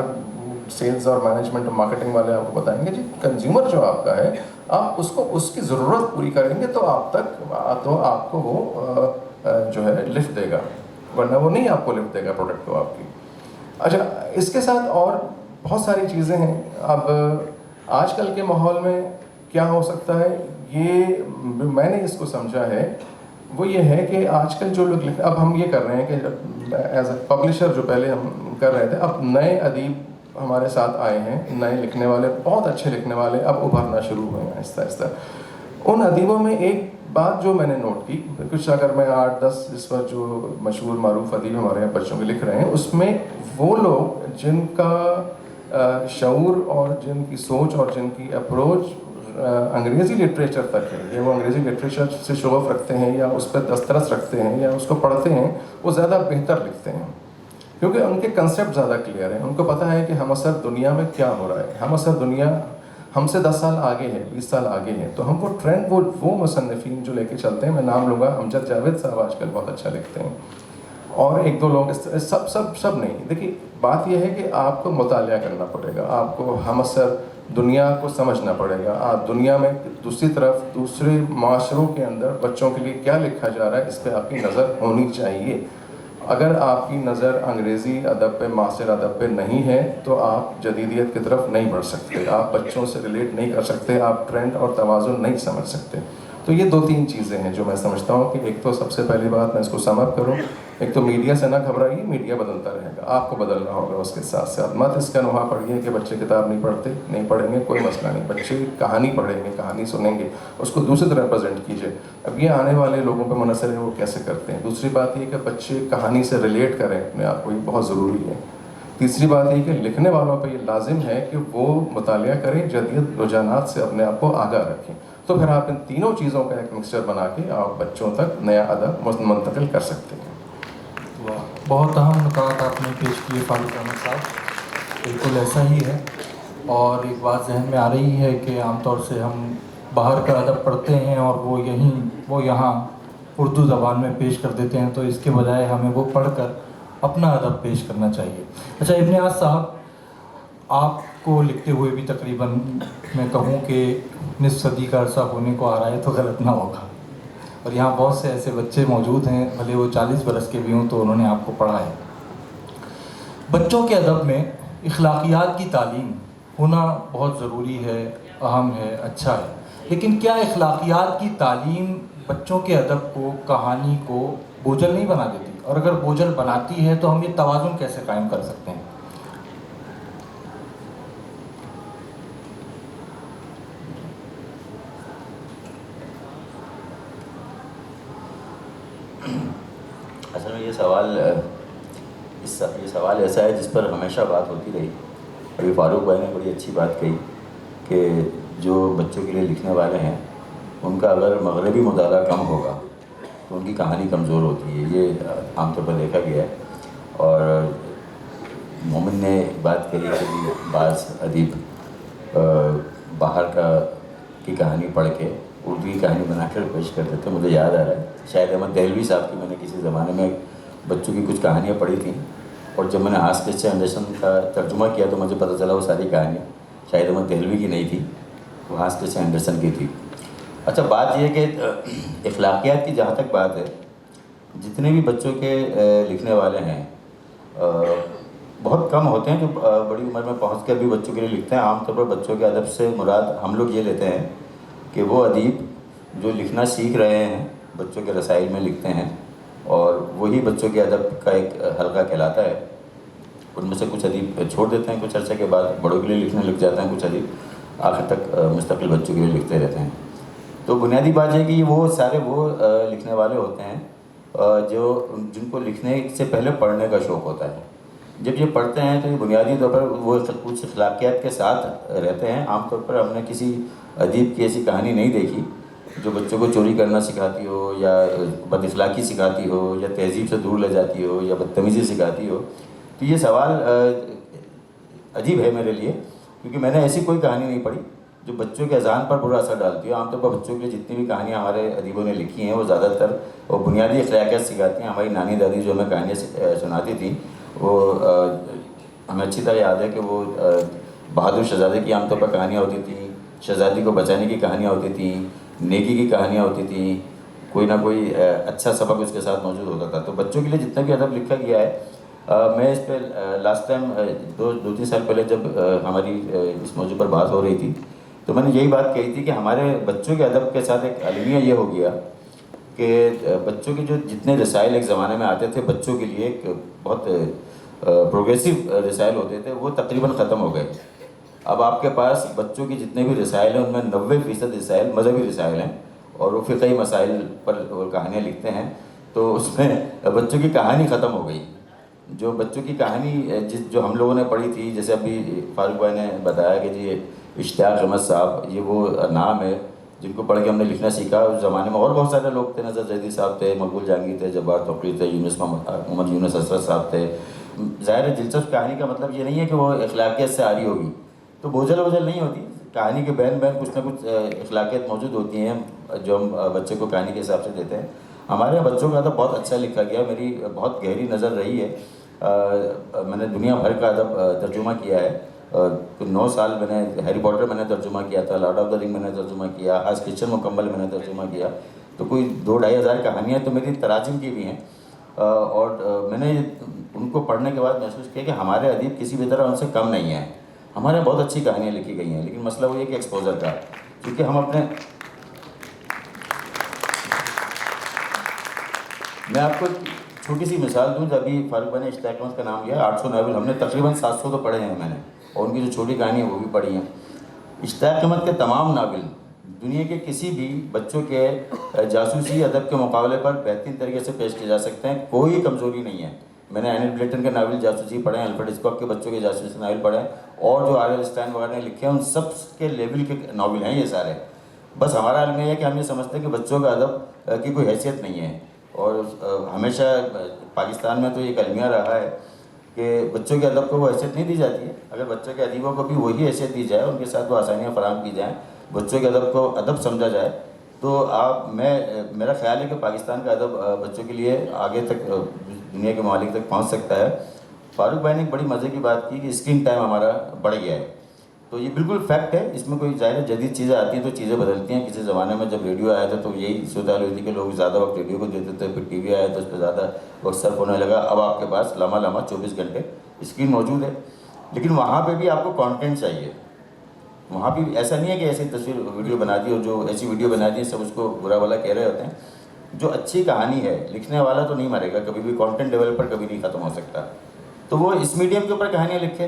سیلز اور مینجمنٹ اور مارکیٹنگ والے آپ کو بتائیں گے جی کنزیومر جو آپ کا ہے، آپ اس کو اس کی ضرورت پوری کریں گے تو آپ کو وہ جو ہے لفٹ دے گا، ورنہ وہ نہیں آپ کو لفٹ دے گا پروڈکٹ کو آپ کی. اچھا اس کے ساتھ اور بہت ساری چیزیں ہیں. اب آج کل کے ماحول میں کیا ہو سکتا ہے، یہ میں نے اس کو سمجھا ہے، وہ یہ ہے کہ آج کل جو لوگ اب ہم یہ کر رہے ہیں کہ ایز اے پبلشر جو پہلے ہم کر رہے تھے، اب نئے ادیب ہمارے ساتھ آئے ہیں، نئے لکھنے والے، بہت اچھے لکھنے والے اب ابھرنا شروع ہوئے ہیں آہستہ آہستہ. ان ادیبوں میں ایک بات جو میں نے نوٹ کی، کچھ اگر میں 8-10 اس وقت جو مشہور معروف ادیب ہمارے یہاں بچوں کے لکھ رہے ہیں، اس میں وہ لوگ جن کا شعور اور جن کی سوچ اور جن کی اپروچ انگریزی لٹریچر تک ہے، یا وہ انگریزی لٹریچر سے شغف رکھتے ہیں یا اس پہ دسترس رکھتے ہیں یا اس کو پڑھتے ہیں، وہ زیادہ بہتر لکھتے ہیں، کیونکہ ان کے کنسیپٹ زیادہ کلیئر ہیں. ان کو پتہ ہے کہ ہم اثر دنیا میں کیا ہو رہا ہے، ہم اثر دنیا ہم سے 10 سال آگے ہے، 20 سال آگے ہیں، تو ہم وہ ٹرینڈ وہ مصنفین جو لے کے چلتے ہیں، میں نام لوں گا، امجد جاوید صاحب آج کل بہت اچھا لکھتے ہیں، اور ایک دو لوگ سب نہیں. دیکھیے بات یہ ہے کہ آپ کو مطالعہ کرنا پڑے گا، آپ کو ہم اثر دنیا کو سمجھنا پڑے گا. آپ دنیا میں دوسری طرف دوسرے معاشروں کے اندر بچوں کے لیے کیا لکھا جا رہا ہے، اس پہ آپ کی نظر ہونی چاہیے. اگر آپ کی نظر انگریزی ادب پہ، معاصر ادب پہ نہیں ہے تو آپ جدیدیت کی طرف نہیں بڑھ سکتے، آپ بچوں سے ریلیٹ نہیں کر سکتے، آپ ٹرینڈ اور توازن نہیں سمجھ سکتے. تو یہ 2-3 چیزیں ہیں جو میں سمجھتا ہوں کہ ایک تو سب سے پہلی بات میں اس کو سم اپ کروں، ایک تو میڈیا سے نہ گھبرائیے، میڈیا بدلتا رہے گا، آپ کو بدلنا ہوگا اس کے ساتھ ساتھ. مت اس کا نوحہ پڑھیے کہ بچے کتاب نہیں پڑھتے، نہیں پڑھیں گے کوئی مسئلہ نہیں، بچے کہانی پڑھیں گے، کہانی سنیں گے، اس کو دوسری طرح پریزنٹ کیجیے. اب یہ آنے والے لوگوں پہ منحصر ہے وہ کیسے کرتے ہیں. دوسری بات یہ کہ بچے کہانی سے ریلیٹ کریں اپنے آپ کو، یہ بہت ضروری ہے. تیسری بات یہ کہ لکھنے والوں پہ یہ لازم ہے کہ وہ مطالعہ کریں، جدید رجحانات سے اپنے آپ کو آگاہ رکھیں. تو پھر آپ ان تینوں چیزوں کا ایک مکسچر بنا کے آپ بچوں تک نیا ادب منتقل کر سکتے ہیں. بہت اہم نکات آپ نے پیش کیے فاروق احمد صاحب، بالکل ایسا ہی ہے. اور ایک بات ذہن میں آ رہی ہے کہ عام طور سے ہم باہر کا ادب پڑھتے ہیں اور وہ یہاں اردو زبان میں پیش کر دیتے ہیں، تو اس کے بجائے ہمیں وہ پڑھ کر اپنا ادب پیش کرنا چاہیے. اچھا ابن عاص صاحب، آپ کو لکھتے ہوئے بھی تقریباً میں کہوں کہ نصف صدی کا عرصہ ہونے کو آ رہا ہے تو غلط نہ ہوگا، اور یہاں بہت سے ایسے بچے موجود ہیں بھلے وہ 40 برس کے بھی ہوں تو انہوں نے آپ کو پڑھا ہے. بچوں کے ادب میں اخلاقیات کی تعلیم ہونا بہت ضروری ہے، اہم ہے، اچھا ہے، لیکن کیا اخلاقیات کی تعلیم بچوں کے ادب کو، کہانی کو بوجھل نہیں بنا دیتی؟ اور اگر بوجھل بناتی ہے تو ہم یہ توازن کیسے قائم کر سکتے ہیں؟ اصل میں یہ سوال ایسا ہے جس پر ہمیشہ بات ہوتی رہی. ابھی فاروق بھائی نے بڑی اچھی بات کہی کہ جو بچوں کے لیے لکھنے والے ہیں ان کا اگر مغربی مطالعہ کم ہوگا تو ان کی کہانی کمزور ہوتی ہے. یہ عام طور پر دیکھا گیا ہے. اور مومن نے بات کہی کہ بعض ادیب باہر کی کہانی پڑھ کے اردو کی کہانی بنا کر پیش کر دیتے. مجھے یاد آ رہا ہے شاہد احمد دہلوی صاحب کی میں نے کسی زمانے میں بچوں کی کچھ کہانیاں پڑھی تھیں، اور جب میں نے ہانس کرسچن اینڈرسن کا ترجمہ کیا تو مجھے پتہ چلا وہ ساری کہانیاں شاہد احمد دہلوی کی نہیں تھی، وہ ہانس کرسچن اینڈرسن کی تھی. اچھا بات یہ ہے کہ اخلاقیات کی جہاں تک بات ہے، جتنے بھی بچوں کے لکھنے والے ہیں بہت کم ہوتے ہیں جو بڑی عمر میں پہنچ کر بھی بچوں کے لیے لکھتے ہیں. عام طور پر بچوں کے ادب سے مراد ہم لوگ یہ لیتے ہیں کہ وہ ادیب جو لکھنا سیکھ رہے ہیں بچوں کے رسائل میں لکھتے ہیں، اور وہی بچوں کے ادب کا ایک حلقہ کہلاتا ہے. ان میں سے کچھ ادیب چھوڑ دیتے ہیں کچھ عرصے کے بعد، بڑوں کے لیے لکھنے لگ جاتے ہیں، کچھ ادیب آخر تک مستقل بچوں کے لیے لکھتے رہتے ہیں. تو بنیادی بات یہ ہے کہ وہ سارے وہ لکھنے والے ہوتے ہیں جن کو لکھنے سے پہلے پڑھنے کا شوق ہوتا ہے. جب یہ پڑھتے ہیں تو یہ بنیادی طور پر وہ کچھ اخلاقیات کے ساتھ رہتے ہیں. عام طور پر ہم نے کسی ادیب کی ایسی کہانی نہیں دیکھی جو بچوں کو چوری کرنا سکھاتی ہو، یا بد اخلاقی سکھاتی ہو، یا تہذیب سے دور لے جاتی ہو، یا بدتمیزی سکھاتی ہو. تو یہ سوال عجیب ہے میرے لیے، کیونکہ میں نے ایسی کوئی کہانی نہیں پڑھی جو بچوں کے اذہان پر برا اثر ڈالتی ہے. عام طور پر بچوں کے لیے جتنی بھی کہانیاں ہمارے ادیبوں نے لکھی ہیں وہ زیادہ تر وہ بنیادی اخلاقیات سکھاتی ہیں. ہماری نانی دادی جو ہمیں کہانیاں سناتی تھیں وہ ہمیں اچھی طرح یاد ہے کہ وہ بہادر شہزادے کی عام طور پر کہانیاں ہوتی تھیں، شہزادی کو بچانے کی کہانیاں ہوتی تھیں، نیکی کی کہانیاں ہوتی تھیں، کوئی نہ کوئی اچھا سبق اس کے ساتھ موجود ہوتا تھا. تو بچوں کے لیے جتنا بھی ادب لکھا گیا ہے، میں اس پہ لاسٹ ٹائم 2-3 سال پہلے جب ہماری اس موضوع پر بات ہو رہی تھی تو میں نے یہی بات کہی تھی کہ ہمارے بچوں کے ادب کے ساتھ ایک المیہ یہ ہو گیا کہ بچوں کے جو جتنے رسائل ایک زمانے میں آتے تھے بچوں کے لیے، ایک بہت پروگریسو رسائل ہوتے تھے، وہ تقریباً ختم ہو گئے. اب آپ کے پاس بچوں کی جتنے بھی رسائل ہیں ان میں 90% رسائل مذہبی رسائل ہیں، اور وہ فقہی مسائل پر کہانیاں لکھتے ہیں. تو اس میں بچوں کی کہانی ختم ہو گئی. جو بچوں کی کہانی جو ہم لوگوں نے پڑھی تھی، جیسے ابھی فاروق بھائی نے بتایا کہ جی اشتیاق احمد صاحب، یہ وہ نام ہے جن کو پڑھ کے ہم نے لکھنا سیکھا. اس زمانے میں اور بہت سارے لوگ تھے، نظر زیدی صاحب تھے، مقبول جہانگیر تھے، جبار توقری تھے، محمد یونس حسرت صاحب تھے. ظاہر ہے دلچسپ کہانی کا مطلب یہ نہیں ہے کہ وہ اخلاقیت سے آری ہوگی، تو بوجھل نہیں ہوتی. کہانی کے بین کچھ نہ کچھ اخلاقیات موجود ہوتی ہیں جو ہم بچے کو کہانی کے حساب سے دیتے ہیں. ہمارے یہاں بچوں کا ادب بہت اچھا لکھا گیا. میری بہت گہری نظر رہی ہے. میں نے دنیا بھر کا ادب ترجمہ کیا ہے. 9 سال میں نے ہیری پاٹر میں نے ترجمہ کیا تھا، لارڈ آف دا رنگ میں نے ترجمہ کیا، آج کچن مکمل میں نے ترجمہ کیا. تو کوئی 2-2.5 ہزار کہانیاں تو میری تراجم کی بھی ہیں. اور میں نے ان کو پڑھنے کے بعد محسوس کیا کہ ہمارے ادیب کسی بھی طرح ان سے کم نہیں ہیں. ہمارے یہاں بہت اچھی کہانیاں لکھی گئی ہیں، لیکن مسئلہ وہ یہ کہ ایکسپوزر کا، کیونکہ ہم میں آپ کو چھوٹی سی مثال دوں. جب ابھی فاروق بھائی نے اشتیاق احمد کا نام لیا، 800 ناول ہم نے تقریباً 700 تو پڑھے ہیں میں نے، اور ان کی جو چھوٹی کہانی ہے وہ بھی پڑھی ہیں. اشتیاق احمد کے تمام ناول دنیا کے کسی بھی بچوں کے جاسوسی ادب کے مقابلے پر بہترین طریقے سے پیش کیے جا سکتے ہیں. کوئی کمزوری نہیں ہے. میں نے اینل بلیٹن کے ناول جاسوسی پڑھے ہیں، الفریڈ ہچکاک کے بچوں کے جاسوسی ناول پڑھے ہیں، اور جو آر ایل اسٹین وغیرہ نے لکھے ہیں ان سب کے لیول کے ناول ہیں یہ سارے. بس ہمارا علم یہ ہے کہ ہم یہ سمجھتے ہیں کہ بچوں کا ادب کی کوئی حیثیت نہیں ہے. اور ہمیشہ پاکستان میں تو یہ المیہ رہا ہے کہ بچوں کے ادب کو وہ حیثیت نہیں دی جاتی ہے. اگر بچوں کے ادیبوں کو بھی وہی حیثیت دی جائے، ان کے ساتھ وہ آسانیاں فراہم کی جائیں، بچوں کے ادب کو ادب سمجھا جائے، تو میرا خیال ہے کہ پاکستان کا ادب بچوں کے لیے آگے تک دنیا کے ممالک تک پہنچ سکتا ہے. فاروق بھائی نے ایک بڑی مزے کی بات کی کہ اسکرین ٹائم ہمارا بڑھ گیا ہے. تو یہ بالکل فیکٹ ہے. اس میں کوئی ظاہر جدید چیزیں آتی ہیں تو چیزیں بدلتی ہیں. کسی زمانے میں جب ریڈیو آیا تھا تو یہی صورتحال ہوئی تھی کہ لوگ زیادہ وقت ریڈیو کو دیتے تھے، پھر ٹی وی آیا تو اس پہ زیادہ وقت صرف ہونے لگا. اب آپ کے پاس لمحہ 24 گھنٹے اسکرین موجود ہے، لیکن وہاں پہ بھی آپ کو کانٹینٹ چاہیے. وہاں بھی ایسا نہیں ہے کہ ایسی تصویر ویڈیو بنا دی، اور جو ایسی ویڈیو بنا دی سب اس کو برا بھلا کہہ رہے ہوتے ہیں. جو اچھی کہانی ہے لکھنے والا تو نہیں مرے گا کبھی بھی، کانٹینٹ ڈیولپر کبھی نہیں ختم ہو سکتا. تو وہ اس میڈیم کے اوپر کہانیاں لکھے.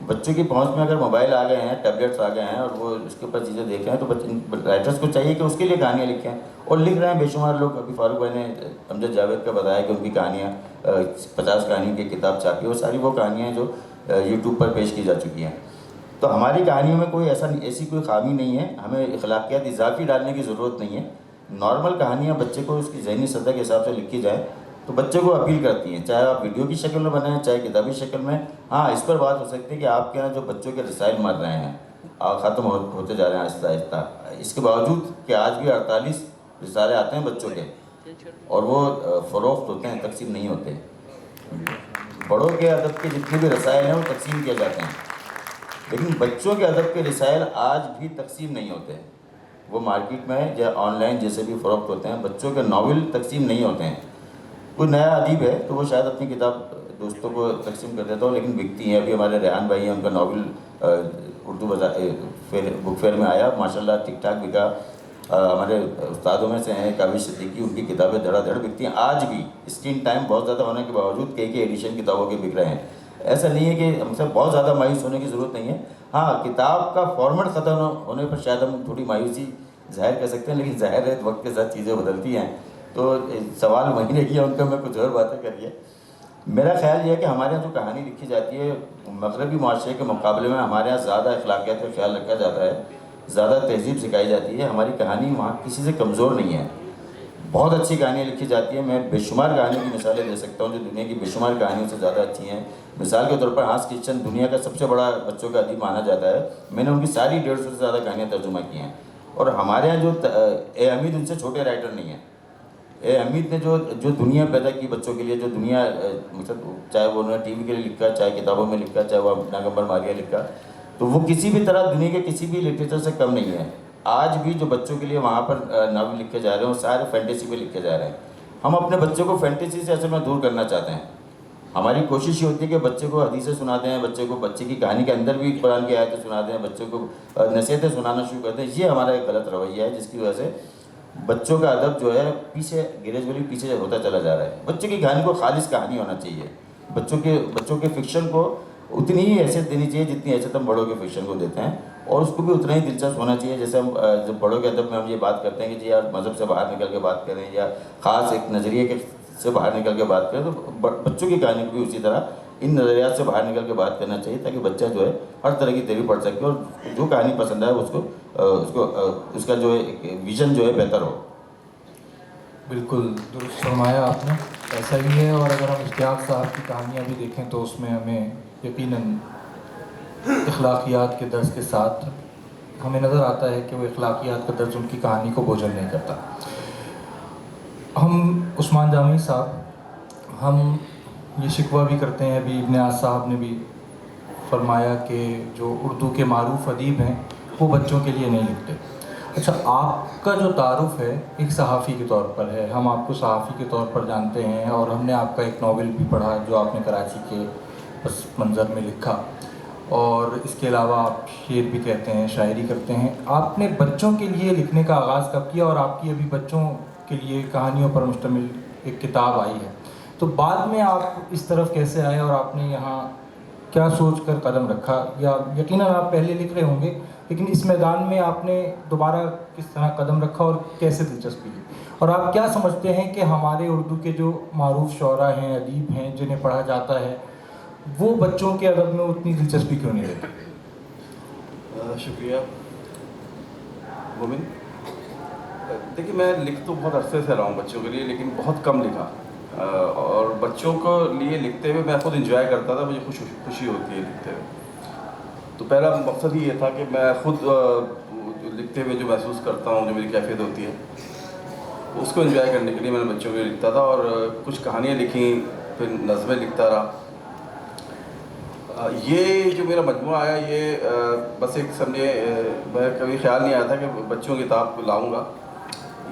بچوں کی پہنچ میں اگر موبائل آ گئے ہیں، ٹیبلیٹس آ گئے ہیں، اور وہ اس کے اوپر چیزیں دیکھ رہے ہیں، تو رائٹرس کو چاہیے کہ اس کے لیے کہانیاں لکھیں، اور لکھ رہے ہیں بے شمار لوگ. ابھی فاروق بھائی نے امجد جاوید کا بتایا کہ ان کی کہانیاں 50 کہانیوں کی کتاب چھاپی، وہ ساری وہ کہانیاں ہیں جو یوٹیوب پر پیش کی جا چکی ہیں. تو ہماری کہانیوں میں کوئی ایسی کوئی خامی نہیں ہے. ہمیں اخلاقیات اضافی ڈالنے کی ضرورت نہیں ہے. نارمل کہانیاں بچے کو اس کی ذہنی سطح کے حساب سے لکھی جائیں تو بچے کو اپیل کرتی ہیں، چاہے آپ ویڈیو کی شکل میں بنائیں چاہے کتابی شکل میں. ہاں اس پر بات ہو سکتی ہے کہ آپ کے یہاں جو بچوں کے رسائل مر رہے ہیں، ختم ہوتے جا رہے ہیں آہستہ آہستہ، اس کے باوجود کہ آج بھی 48 رسالے آتے ہیں بچوں کے، اور وہ فروخت ہوتے ہیں، تقسیم نہیں ہوتے. بڑوں کے ادب کے جتنے بھی رسائل ہیں وہ تقسیم کیے جاتے ہیں، لیکن بچوں کے ادب کے رسائل آج بھی تقسیم نہیں ہوتے. وہ مارکیٹ میں یا آن لائن جیسے بھی فروخت ہوتے ہیں، بچوں کے ناول تقسیم نہیں ہوتے ہیں. کوئی نیا ادیب ہے تو وہ شاید اپنی کتاب دوستوں کو تقسیم کر دیتا ہو، لیکن بکتی ہیں. ابھی ہمارے ریحان بھائی ہیں، ان کا ناول اردو بک فیئر میں آیا، ماشاءاللہ ٹھیک ٹھاک بکا. ہمارے استادوں میں سے ہیں کاوش صدیقی، ان کی کتابیں دھڑا دھڑ بکتی ہیں. آج بھی اسکرین ٹائم بہت زیادہ ہونے کے باوجود کئی ایڈیشن کتابوں کے بک رہے ہیں. ایسا نہیں ہے کہ ہم سے بہت زیادہ مایوس ہونے کی ضرورت نہیں ہے. ہاں کتاب کا فارمیٹ ختم ہونے پر شاید ہم تھوڑی مایوسی ظاہر کر سکتے ہیں، لیکن ظاہر ہے وقت کے ساتھ چیزیں بدلتی ہیں. تو سوال وہیں رہ گیا ان کا، میں کچھ اور باتیں کریے. میرا خیال یہ ہے کہ ہمارے یہاں جو کہانی لکھی جاتی ہے مغربی معاشرے کے مقابلے میں ہمارے یہاں زیادہ اخلاقیات کا خیال رکھا جاتا ہے، زیادہ تہذیب سکھائی جاتی ہے. ہماری کہانی وہاں کسی سے کمزور نہیں ہے. بہت اچھی کہانیاں لکھی جاتی ہیں. میں بے شمار کہانیوں کی مثالیں دے سکتا ہوں جو دنیا کی بے شمار کہانیوں سے زیادہ اچھی ہیں. مثال کے طور پر ہانس کرسچن دنیا کا سب سے بڑا بچوں کا ادیب مانا جاتا ہے. میں نے ان کی ساری 150 سے زیادہ کہانیاں ترجمہ کی ہیں. اور ہمارے یہاں جو اے حمید ان سے چھوٹے رائٹر نہیں ہیں. اے حمید نے جو دنیا پیدا کی بچوں کے لیے، جو دنیا مطلب چاہے وہ انہوں نے ٹی وی کے لیے لکھا، چاہے کتابوں میں لکھا، چاہے وہ ناگمبر ماریہ لکھا، تو وہ کسی بھی طرح دنیا کے کسی بھی لٹریچر سے کم نہیں ہے. آج بھی جو بچوں کے لیے وہاں پر ناول لکھے جا رہے ہیں وہ سارے فینٹیسی پہ لکھے جا رہے ہیں. ہم اپنے بچوں کو فینٹیسی سے اصل میں دور کرنا چاہتے ہیں. ہماری کوشش یہ ہوتی ہے کہ بچے کو حدیثیں سنا دیں، بچے کی کہانی کے اندر بھی قرآن کی آیتیں سنا دیں، بچوں کو نصیحتیں سنانا شروع کر دیں. یہ ہمارا ایک غلط رویہ ہے جس کی وجہ سے بچوں کا ادب جو ہے پیچھے گریجولی پیچھے ہوتا چلا جا رہا ہے. بچوں کی کہانی کو خالص کہانی ہونا چاہیے. بچوں کے فکشن کو اتنی ہی حیثیت دینی چاہیے جتنی حیثیت ہم بڑوں کے فکشن کو دیتے ہیں، اور اس کو بھی اتنا ہی دلچسپ ہونا چاہیے. جیسے ہم جب بڑوں کے ادب میں ہم یہ بات کرتے ہیں کہ جی یار مذہب سے باہر نکل کے بات کریں یا خاص ایک نظریے کے سے باہر نکل کے بات کریں، تو بچوں کی کہانی کو بھی اسی طرح ان نظریات سے باہر نکل کے بات کرنا چاہیے تاکہ بچہ جو ہے ہر طرح کی تحریر پڑھ سکے اور جو کہانی پسند آئے اس کا جو ہے ویژن جو ہے بہتر ہو. بالکل درست فرمایا آپ نے، ایسا ہی ہے. اور اگر ہم اشتیاق صاحب کی کہانیاں بھی دیکھیں تو اس میں ہمیں یقیناً اخلاقیات کے درس کے ساتھ ہمیں نظر آتا ہے کہ وہ اخلاقیات کا درس ان کی کہانی کو بوجھل نہیں کرتا. ہم عثمان جامعی صاحب ہم یہ شکوہ بھی کرتے ہیں، ابھی ابن عاص صاحب نے بھی فرمایا کہ جو اردو کے معروف ادیب ہیں وہ بچوں کے لیے نہیں لکھتے. اچھا، آپ کا جو تعارف ہے ایک صحافی کے طور پر ہے، ہم آپ کو صحافی کے طور پر جانتے ہیں، اور ہم نے آپ کا ایک ناول بھی پڑھا جو آپ نے کراچی کے پس منظر میں لکھا، اور اس کے علاوہ آپ شعر بھی کہتے ہیں، شاعری کرتے ہیں. آپ نے بچوں کے لیے لکھنے کا آغاز کب کیا، اور آپ کی ابھی بچوں کے لیے کہانیوں پر مشتمل ایک کتاب آئی ہے، تو بعد میں آپ اس طرف کیسے آئے اور آپ نے یہاں کیا سوچ کر قدم رکھا؟ یا یقیناً آپ پہلے لکھ رہے ہوں گے لیکن اس میدان میں آپ نے دوبارہ کس طرح قدم رکھا اور کیسے دلچسپی لی؟ اور آپ کیا سمجھتے ہیں کہ ہمارے اردو کے جو معروف شعراء ہیں، ادیب ہیں جنہیں پڑھا جاتا ہے، وہ بچوں کے ادب میں اتنی دلچسپی کیوں نہیں لیتے؟ شکریہ مومن. دیکھیے، میں لکھ تو بہت عرصے سے رہا ہوں بچوں کے لیے، لیکن بہت کم لکھا. اور بچوں کو لیے لکھتے ہوئے میں خود انجوائے کرتا تھا، مجھے خوشی ہوتی ہے لکھتے ہوئے. تو پہلا مقصد ہی یہ تھا کہ میں خود لکھتے ہوئے جو محسوس کرتا ہوں، جو میری کیفیت ہوتی ہے، اس کو انجوائے کرنے کے لیے میں نے بچوں کے لیے لکھتا تھا. اور کچھ کہانیاں لکھیں، پھر نظمیں لکھتا رہا. یہ جو میرا مجموعہ آیا، یہ بس ایک سمجھے میں کبھی خیال نہیں آیا تھا کہ بچوں کی کتاب کو لاؤں گا.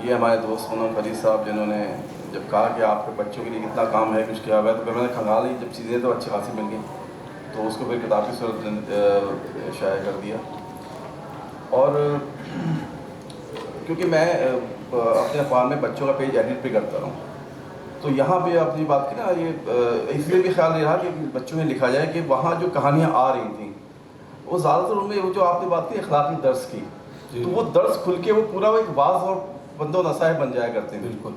یہ ہمارے دوست منم فرید صاحب جنہوں نے جب کہا کہ آپ کے بچوں کے لیے کتنا کام ہے، کچھ کیا ہوا ہے، تو پھر میں نے کھنگال لی. جب چیزیں تو اچھی خاصی مل گئیں تو اس کو پھر کتاب کی صورت شائع کر دیا. اور کیونکہ میں اپنے اخبار میں بچوں کا پیج ایڈٹ بھی کرتا ہوں، تو یہاں پہ اپنی بات کی نا، یہ اس لیے بھی خیال نہیں رہا کہ بچوں میں لکھا جائے کہ وہاں جو کہانیاں آ رہی تھیں وہ زیادہ تر ان میں وہ جو آپ نے بات کی اخلاقی درس کی، تو وہ درس کھل کے وہ پورا ایک واضح اور بند و نصائح بن جایا کرتے ہیں. بالکل،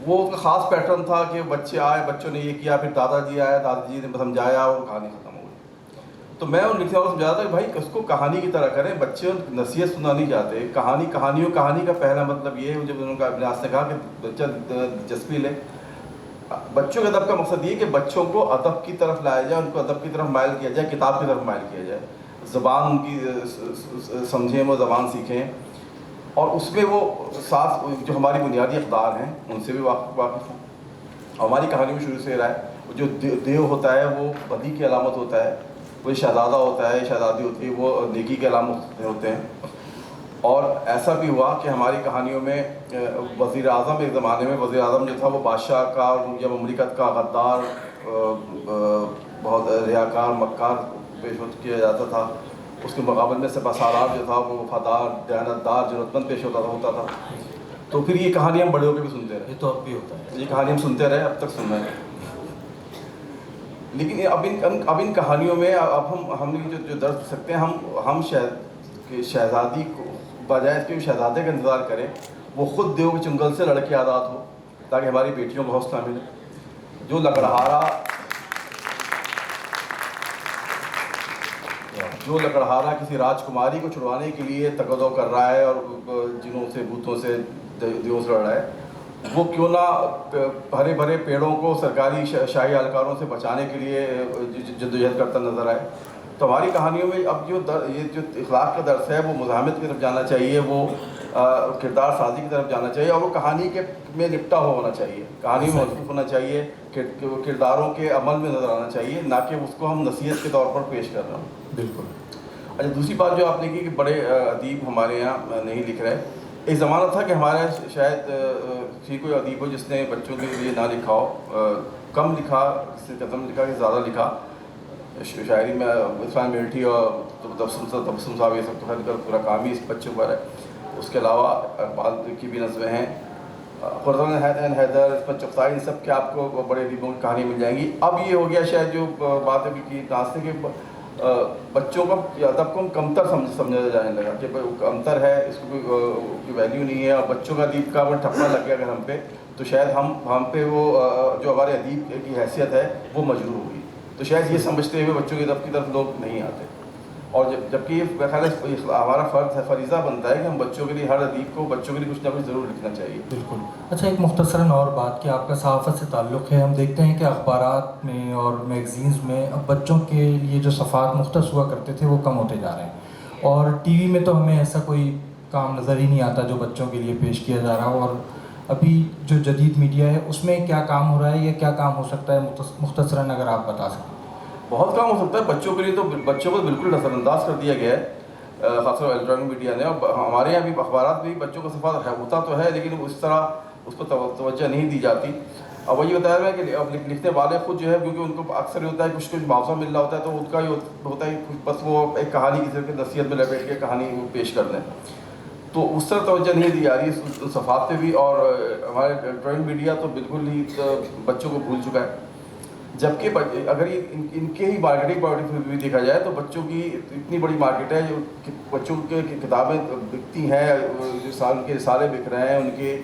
وہ ان کا خاص پیٹرن تھا کہ بچے آئے، بچوں نے یہ کیا، پھر دادا جی آئے، دادا جی نے سمجھایا اور کہانی ختم ہو گئی. تو میں ان لکھنے والوں کو سمجھاتا تھا کہ بھائی اس کو کہانی کی طرح کریں. بچے نصیحت سننا نہیں چاہتے، کہانی کا پہلا مطلب یہ ہے، جب انہوں نے ابن عاص نے کہا کہ بچہ دلچسپی لے. بچوں کے ادب کا مقصد یہ کہ بچوں کو ادب کی طرف لایا جائے، ان کو ادب کی طرف مائل کیا جائے، کتاب کی طرف مائل کیا جائے، زبان ان کی سمجھیں، وہ زبان سیکھیں، اور اس میں وہ ساتھ جو ہماری بنیادی اقدار ہیں ان سے بھی واقف ہوں. ہماری کہانی میں شروع سے رہا ہے، جو دیو ہوتا ہے وہ بدی کی علامت ہوتا ہے، وہ شہزادہ ہوتا ہے، شہزادی ہوتی ہے وہ نیکی کی علامت ہوتے ہیں. اور ایسا بھی ہوا کہ ہماری کہانیوں میں وزیر اعظم، ایک زمانے میں وزیر اعظم جو تھا وہ بادشاہ کا یا مملکت کا غدار، بہت ریاکار، مکار پیش کیا جاتا تھا. اس کے مقابل میں سپہ سالار جو تھا وہ وفادار، دیانتدار، ضرورت مند پیش ہوتا تھا. تو پھر یہ کہانی ہم بڑے ہو کے بھی سنتے رہے. یہ تو اب بھی ہوتا ہے، یہ کہانی ہم سنتے رہے، اب تک سن رہے ہیں. لیکن اب ان کہانیوں میں اب ہم جو درس دے سکتے ہیں، ہم شہزادی کو بجائے اس کے شہزادے کا انتظار کریں، وہ خود دیو کے چنگل سے لڑ کے آزاد ہو تاکہ ہماری بیٹیوں کو حوصلہ ملے. جو لکڑہارا کسی راجکماری کو چھڑوانے کے لیے تقدو کر رہا ہے اور جنوں سے، بھوتوں سے، دیووں سے لڑ رہا ہے، وہ کیوں نہ ہرے بھرے پیڑوں کو سرکاری شاہی اہلکاروں سے بچانے کے لیے جدوجہد کرتا نظر آئے. تو ہماری کہانیوں میں اب یہ جو اخلاق کا درس ہے وہ مزاحمت کی طرف جانا چاہیے، وہ کردار سازی کی طرف جانا چاہیے، اور وہ کہانی میں لپٹا ہوا ہونا چاہیے، کہانی میں مصروف ہونا چاہیے، کرداروں کے عمل میں نظر آنا چاہیے، نہ کہ اس کو ہم نصیحت کے طور پر پیش کر رہے ہوں. بالکل. اچھا، دوسری بات جو آپ نے کی کہ بڑے ادیب ہمارے یہاں نہیں لکھ رہے. ایک زمانہ تھا کہ ہمارے شاید کوئی ادیب ہو جس نے بچوں کے لیے نہ لکھا ہو، کم لکھا، کسی نے کم لکھا، کسی زیادہ لکھا. شاعری میں عثمان میرٹھی اور تبسم صاحب، یہ سب تو خیر پورا کام ہی اس بچوں پر ہے. اس کے علاوہ اقبال کی بھی نظمیں ہیں، خرم حیدر، عصمت چغتائی، ان سب کے آپ کو بڑے ادیبوں کی کہانی مل جائیں گی. اب یہ ہو گیا شاید جو بات ابھی کی ناس کہ بچوں کو ادب کو کمتر سمجھا جانے لگا کہ کمتر ہے، اس کو کوئی ویلیو نہیں ہے، اور بچوں کا ادیب کا وہ ٹھپا لگ گیا اگر ہم پہ، تو شاید ہم پہ وہ جو ہمارے ادیب کی حیثیت ہے وہ مجروح ہوگی. تو شاید یہ سمجھتے ہوئے بچوں کی طرف لوگ نہیں آتے. اور جبکہ یہ خیال ہے ہمارا فرض ہے, فریضہ بنتا ہے کہ ہم بچوں کے لیے, ہر ادیب کو بچوں کے لیے کچھ نہ کچھ ضرور لکھنا چاہیے. بالکل. اچھا, ایک مختصراً اور بات کہ آپ کا صحافت سے تعلق ہے, ہم دیکھتے ہیں کہ اخبارات میں اور میگزینز میں اب بچوں کے لیے جو صفحات مختص ہوا کرتے تھے وہ کم ہوتے جا رہے ہیں, اور ٹی وی میں تو ہمیں ایسا کوئی کام نظر ہی نہیں آتا جو بچوں کے لیے پیش کیا جا رہا ہو. اور ابھی جو جدید میڈیا ہے اس میں کیا کام ہو رہا ہے یا کیا کام ہو سکتا ہے, مختصراً اگر آپ بتا سکیں. بہت کام ہو سکتا ہے بچوں کے لیے, تو بچوں کو بالکل نظر انداز کر دیا گیا ہے خاص طور الیکٹرانک میڈیا نے. اور ہمارے یہاں بھی اخبارات بھی بچوں کا صفحہ ہوتا تو ہے, لیکن اس طرح اس کو توجہ نہیں دی جاتی. اب وہی ہوتا ہے کہ اب لکھنے والے خود جو ہے, کیونکہ ان کو اکثر یہ ہوتا ہے کچھ معاوضہ مل رہا ہوتا ہے, تو ان کا یہ ہوتا ہے بس وہ ایک کہانی کی طرح نصیحت میں لپیٹ کے کہانی وہ پیش کر دیں, تو اس طرح توجہ نہیں دی جا رہی اس صفحات پہ بھی. اور ہمارے الیکٹرانک میڈیا تو بالکل ہی بچوں کو بھول چکا ہے. جبکہ اگر ان کے ہی مارکیٹنگ پوائنٹ بھی دیکھا جائے تو بچوں کی اتنی بڑی مارکیٹ ہے, جو بچوں کے کتابیں بکتی ہیں, ان کے رسالے بک رہے ہیں, ان کے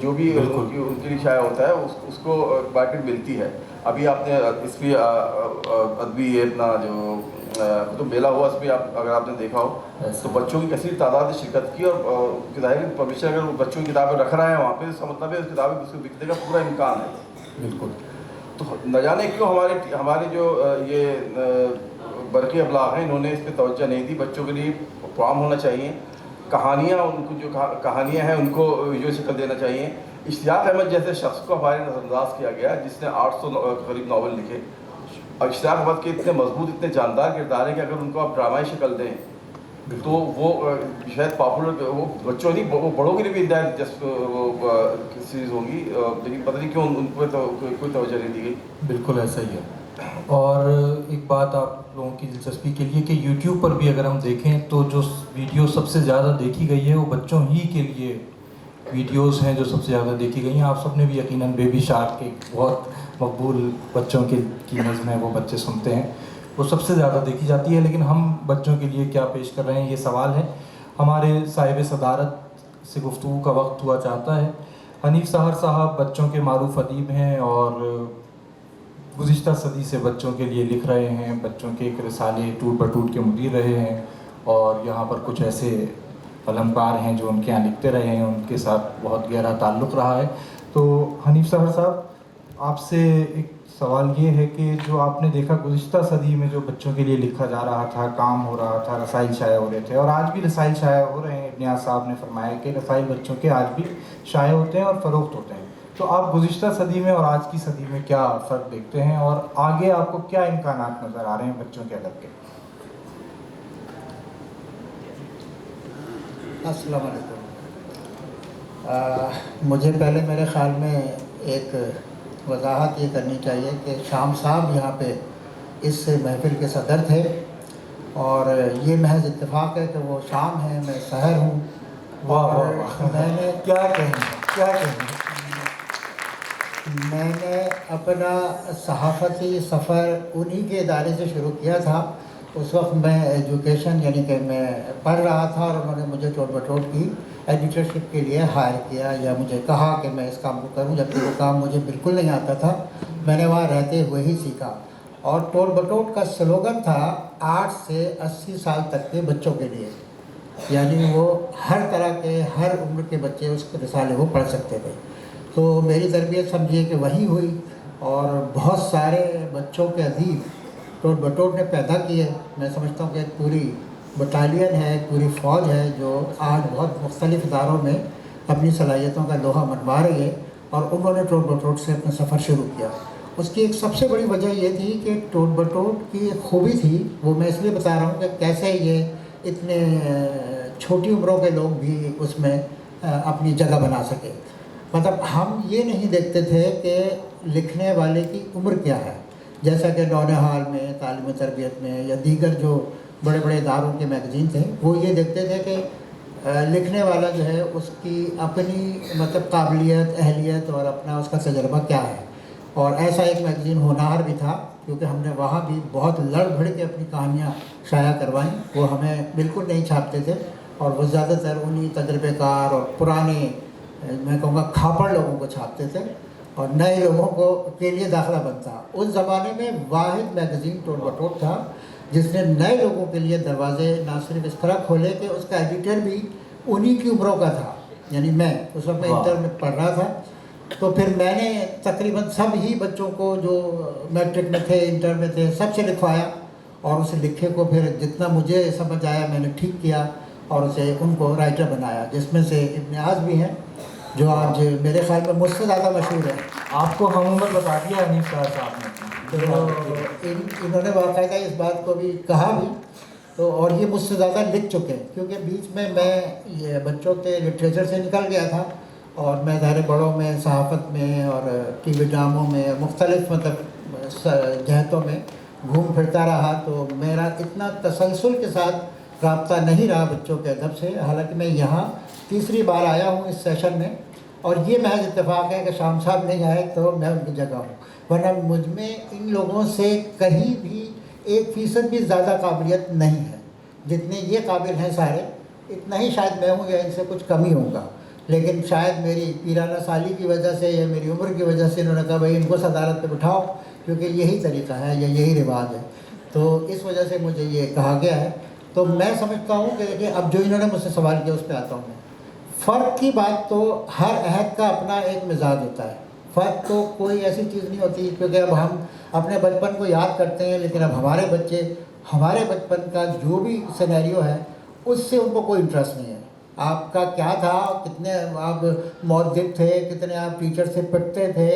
جو بھی ان کے لیے شائع ہوتا ہے اس کو مارکیٹ ملتی ہے. ابھی آپ نے اس پہ ادبی اپنا جو تو میلہ ہوا, اس پہ اگر آپ نے دیکھا ہو تو بچوں کی کثیر تعداد نے شرکت کی, اور ظاہر پبلشر اگر بچوں کی کتابیں رکھ رہے ہیں وہاں پہ, اس کا مطلب ہے اس کتابیں اس کو بکنے کا پورا امکان ہے. بالکل. تو نہ جانے کیوں ہمارے جو یہ برقی ابلاغ ہیں, انہوں نے اس پہ توجہ نہیں دی. بچوں کے لیے پروگرام ہونا چاہیے, کہانیاں, ان کو جو کہانیاں ہیں ان کو ویڈیو شکل دینا چاہیے. اشتیاق احمد جیسے شخص کو ہمارے نظر انداز کیا گیا, جس نے 800 قریب ناول لکھے, اور اشتیاق احمد کے اتنے مضبوط, اتنے جاندار کردار ہیں کہ اگر ان کو آپ ڈرامائی شکل دیں تو وہ شاید پاپولر, وہ بچوں نہیں, وہ بڑوں کے لیے بھی انتہائی وہ سیریز ہوں گی, لیکن پتہ نہیں کیوں ان پہ کوئی توجہ نہیں دی گئی. بالکل ایسا ہی ہے. اور ایک بات آپ لوگوں کی دلچسپی کے لیے کہ یوٹیوب پر بھی اگر ہم دیکھیں تو جو ویڈیو سب سے زیادہ دیکھی گئی ہے وہ بچوں ہی کے لیے ویڈیوز ہیں جو سب سے زیادہ دیکھی گئی ہیں. آپ سب نے بھی یقیناً بیبی شارک کے بہت مقبول بچوں کی نظم ہے, وہ بچے سنتے ہیں, وہ سب سے زیادہ دیکھی جاتی ہے. لیکن ہم بچوں کے لیے کیا پیش کر رہے ہیں, یہ سوال ہے. ہمارے صاحب صدارت سے گفتگو کا وقت ہوا چاہتا ہے. حنیف سحر صاحب بچوں کے معروف ادیب ہیں اور گزشتہ صدی سے بچوں کے لیے لکھ رہے ہیں. بچوں کے ایک رسالے ٹوٹ بٹوٹ کے مدیر رہے ہیں, اور یہاں پر کچھ ایسے قلمکار ہیں جو ان کے یہاں لکھتے رہے ہیں, ان کے ساتھ بہت گہرا تعلق رہا ہے. تو حنیف سحر صاحب, آپ سے ایک سوال یہ ہے کہ جو آپ نے دیکھا گزشتہ صدی میں جو بچوں کے لیے لکھا جا رہا تھا, کام ہو رہا تھا, رسائل شائع ہو رہے تھے, اور آج بھی رسائل شائع ہو رہے ہیں. ابن نیاز صاحب نے فرمایا کہ رسائل بچوں کے آج بھی شائع ہوتے ہیں اور فروخت ہوتے ہیں. تو آپ گزشتہ صدی میں اور آج کی صدی میں کیا فرق دیکھتے ہیں, اور آگے آپ کو کیا امکانات نظر آ رہے ہیں بچوں کے ادب کے؟ السلام علیکم. مجھے پہلے میرے خیال میں ایک وضاحت یہ کرنی چاہیے کہ شام صاحب یہاں پہ اس محفل کے صدر تھے, اور یہ محض اتفاق ہے کہ وہ شام ہیں, میں سحر ہوں. میں نے کیا کہیں میں نے اپنا صحافتی سفر انہی کے ادارے سے شروع کیا تھا. اس وقت میں ایجوکیشن یعنی کہ میں پڑھ رہا تھا, اور انہوں نے مجھے ٹوٹ بٹوٹ کی ایڈیٹرشپ کے لیے ہائر کیا, یا مجھے کہا کہ میں اس کام کو کروں, جبکہ وہ کام مجھے بالکل نہیں آتا تھا. میں نے وہاں رہتے ہوئے ہی سیکھا. اور ٹوٹ بٹوٹ کا سلوگن تھا 8 سے 80 سال تک کے بچوں کے لیے, یعنی وہ ہر طرح کے, ہر عمر کے بچے اس رسالے کو پڑھ سکتے تھے. تو میری تربیت سمجھیے کہ وہی ہوئی, اور بہت سارے بچوں کے ادیب ٹوٹ بٹوٹ نے پیدا کیے. میں سمجھتا ہوں کہ ایک پوری بٹالین ہے, ایک پوری فوج ہے جو آج بہت مختلف اداروں میں اپنی صلاحیتوں کا لوہا منوا رہی ہے, اور انہوں نے ٹوٹ بٹوٹ سے اپنا سفر شروع کیا. اس کی ایک سب سے بڑی وجہ یہ تھی کہ ٹوٹ بٹوٹ کی ایک خوبی تھی, وہ میں اس لیے بتا رہا ہوں کہ کیسے یہ اتنے چھوٹی عمروں کے لوگ بھی اس میں اپنی جگہ بنا سکے. مطلب ہم یہ نہیں دیکھتے تھے کہ لکھنے والے کی عمر کیا ہے, جیسا کہ نونہال میں, تعلیم و تربیت میں, یا دیگر جو بڑے بڑے اداروں کے میگزین تھے, وہ یہ دیکھتے تھے کہ لکھنے والا جو ہے اس کی اپنی مطلب قابلیت, اہلیت اور اپنا اس کا تجربہ کیا ہے. اور ایسا ایک میگزین ہونہار بھی تھا, کیونکہ ہم نے وہاں بھی بہت لڑ بھڑ کے اپنی کہانیاں شائع کروائیں. وہ ہمیں بالکل نہیں چھاپتے تھے, اور وہ زیادہ تر انہی تجربے کار اور پرانے, میں کہوں گا کھاپڑ لوگوں کو چھاپتے تھے. اور نئے لوگوں کو کے لیے داخلہ بند تھا. اس زمانے میں واحد میگزین ٹوٹ بٹوٹ تھا جس نے نئے لوگوں کے لیے دروازے نہ صرف اس طرح کھولے کہ اس کا ایڈیٹر بھی انہی کی عمروں کا تھا. یعنی میں اس وقت میں انٹر میں پڑھ رہا تھا، تو پھر میں نے تقریباً سب ہی بچوں کو جو میٹرک میں تھے، انٹر میں تھے، سب سے لکھوایا، اور اسے لکھے کو پھر جتنا مجھے سمجھ آیا میں نے ٹھیک کیا اور اسے ان کو رائٹر بنایا، جس میں سے ابن عاص بھی ہیں جو آج میرے خیال میں مجھ سے زیادہ مشہور ہے. آپ کو ہم عمر بتا دیا حنیف صاحب نے. تو انہوں نے باقاعدہ اس بات کو بھی کہا بھی، تو اور یہ مجھ سے زیادہ لکھ چکے ہیں، کیونکہ بیچ میں یہ بچوں کے لٹریچر سے نکل گیا تھا اور میں ظاہر بڑوں میں صحافت میں اور ٹی وی ڈراموں میں مختلف جہتوں میں گھوم پھرتا رہا، تو میرا اتنا تسلسل کے ساتھ رابطہ نہیں رہا بچوں کے ادب سے. حالانکہ میں یہاں تیسری بار آیا ہوں اس سیشن میں، اور یہ محض اتفاق ہے کہ شام صاحب نہیں آئے تو میں ان کی جگہ ہوں، ورنہ مجھ میں ان لوگوں سے کہیں بھی 1% بھی زیادہ قابلیت نہیں ہے. جتنے یہ قابل ہیں سارے، اتنا ہی شاید میں ہوں یا ان سے کچھ کم ہی ہوگا. لیکن شاید میری پیرانہ سالی کی وجہ سے یا میری عمر کی وجہ سے انہوں نے کہا بھائی ان کو صدارت پہ بٹھاؤ، کیونکہ یہی طریقہ ہے یا یہی رواج ہے. تو اس وجہ سے مجھے یہ کہا گیا ہے. تو میں سمجھتا ہوں کہ اب جو انہوں نے مجھ سے سوال کیا اس پہ آتا ہوں میں. فرق کی بات تو ہر عہد کا اپنا ایک مزاج ہوتا ہے. فرق تو کوئی ایسی چیز نہیں ہوتی، کیونکہ اب ہم اپنے بچپن کو یاد کرتے ہیں، لیکن اب ہمارے بچے ہمارے بچپن کا جو بھی سینیریو ہے اس سے ان کو کوئی انٹرسٹ نہیں ہے. آپ کا کیا تھا، کتنے آپ مؤدب تھے، کتنے آپ ٹیچر سے پٹتے تھے،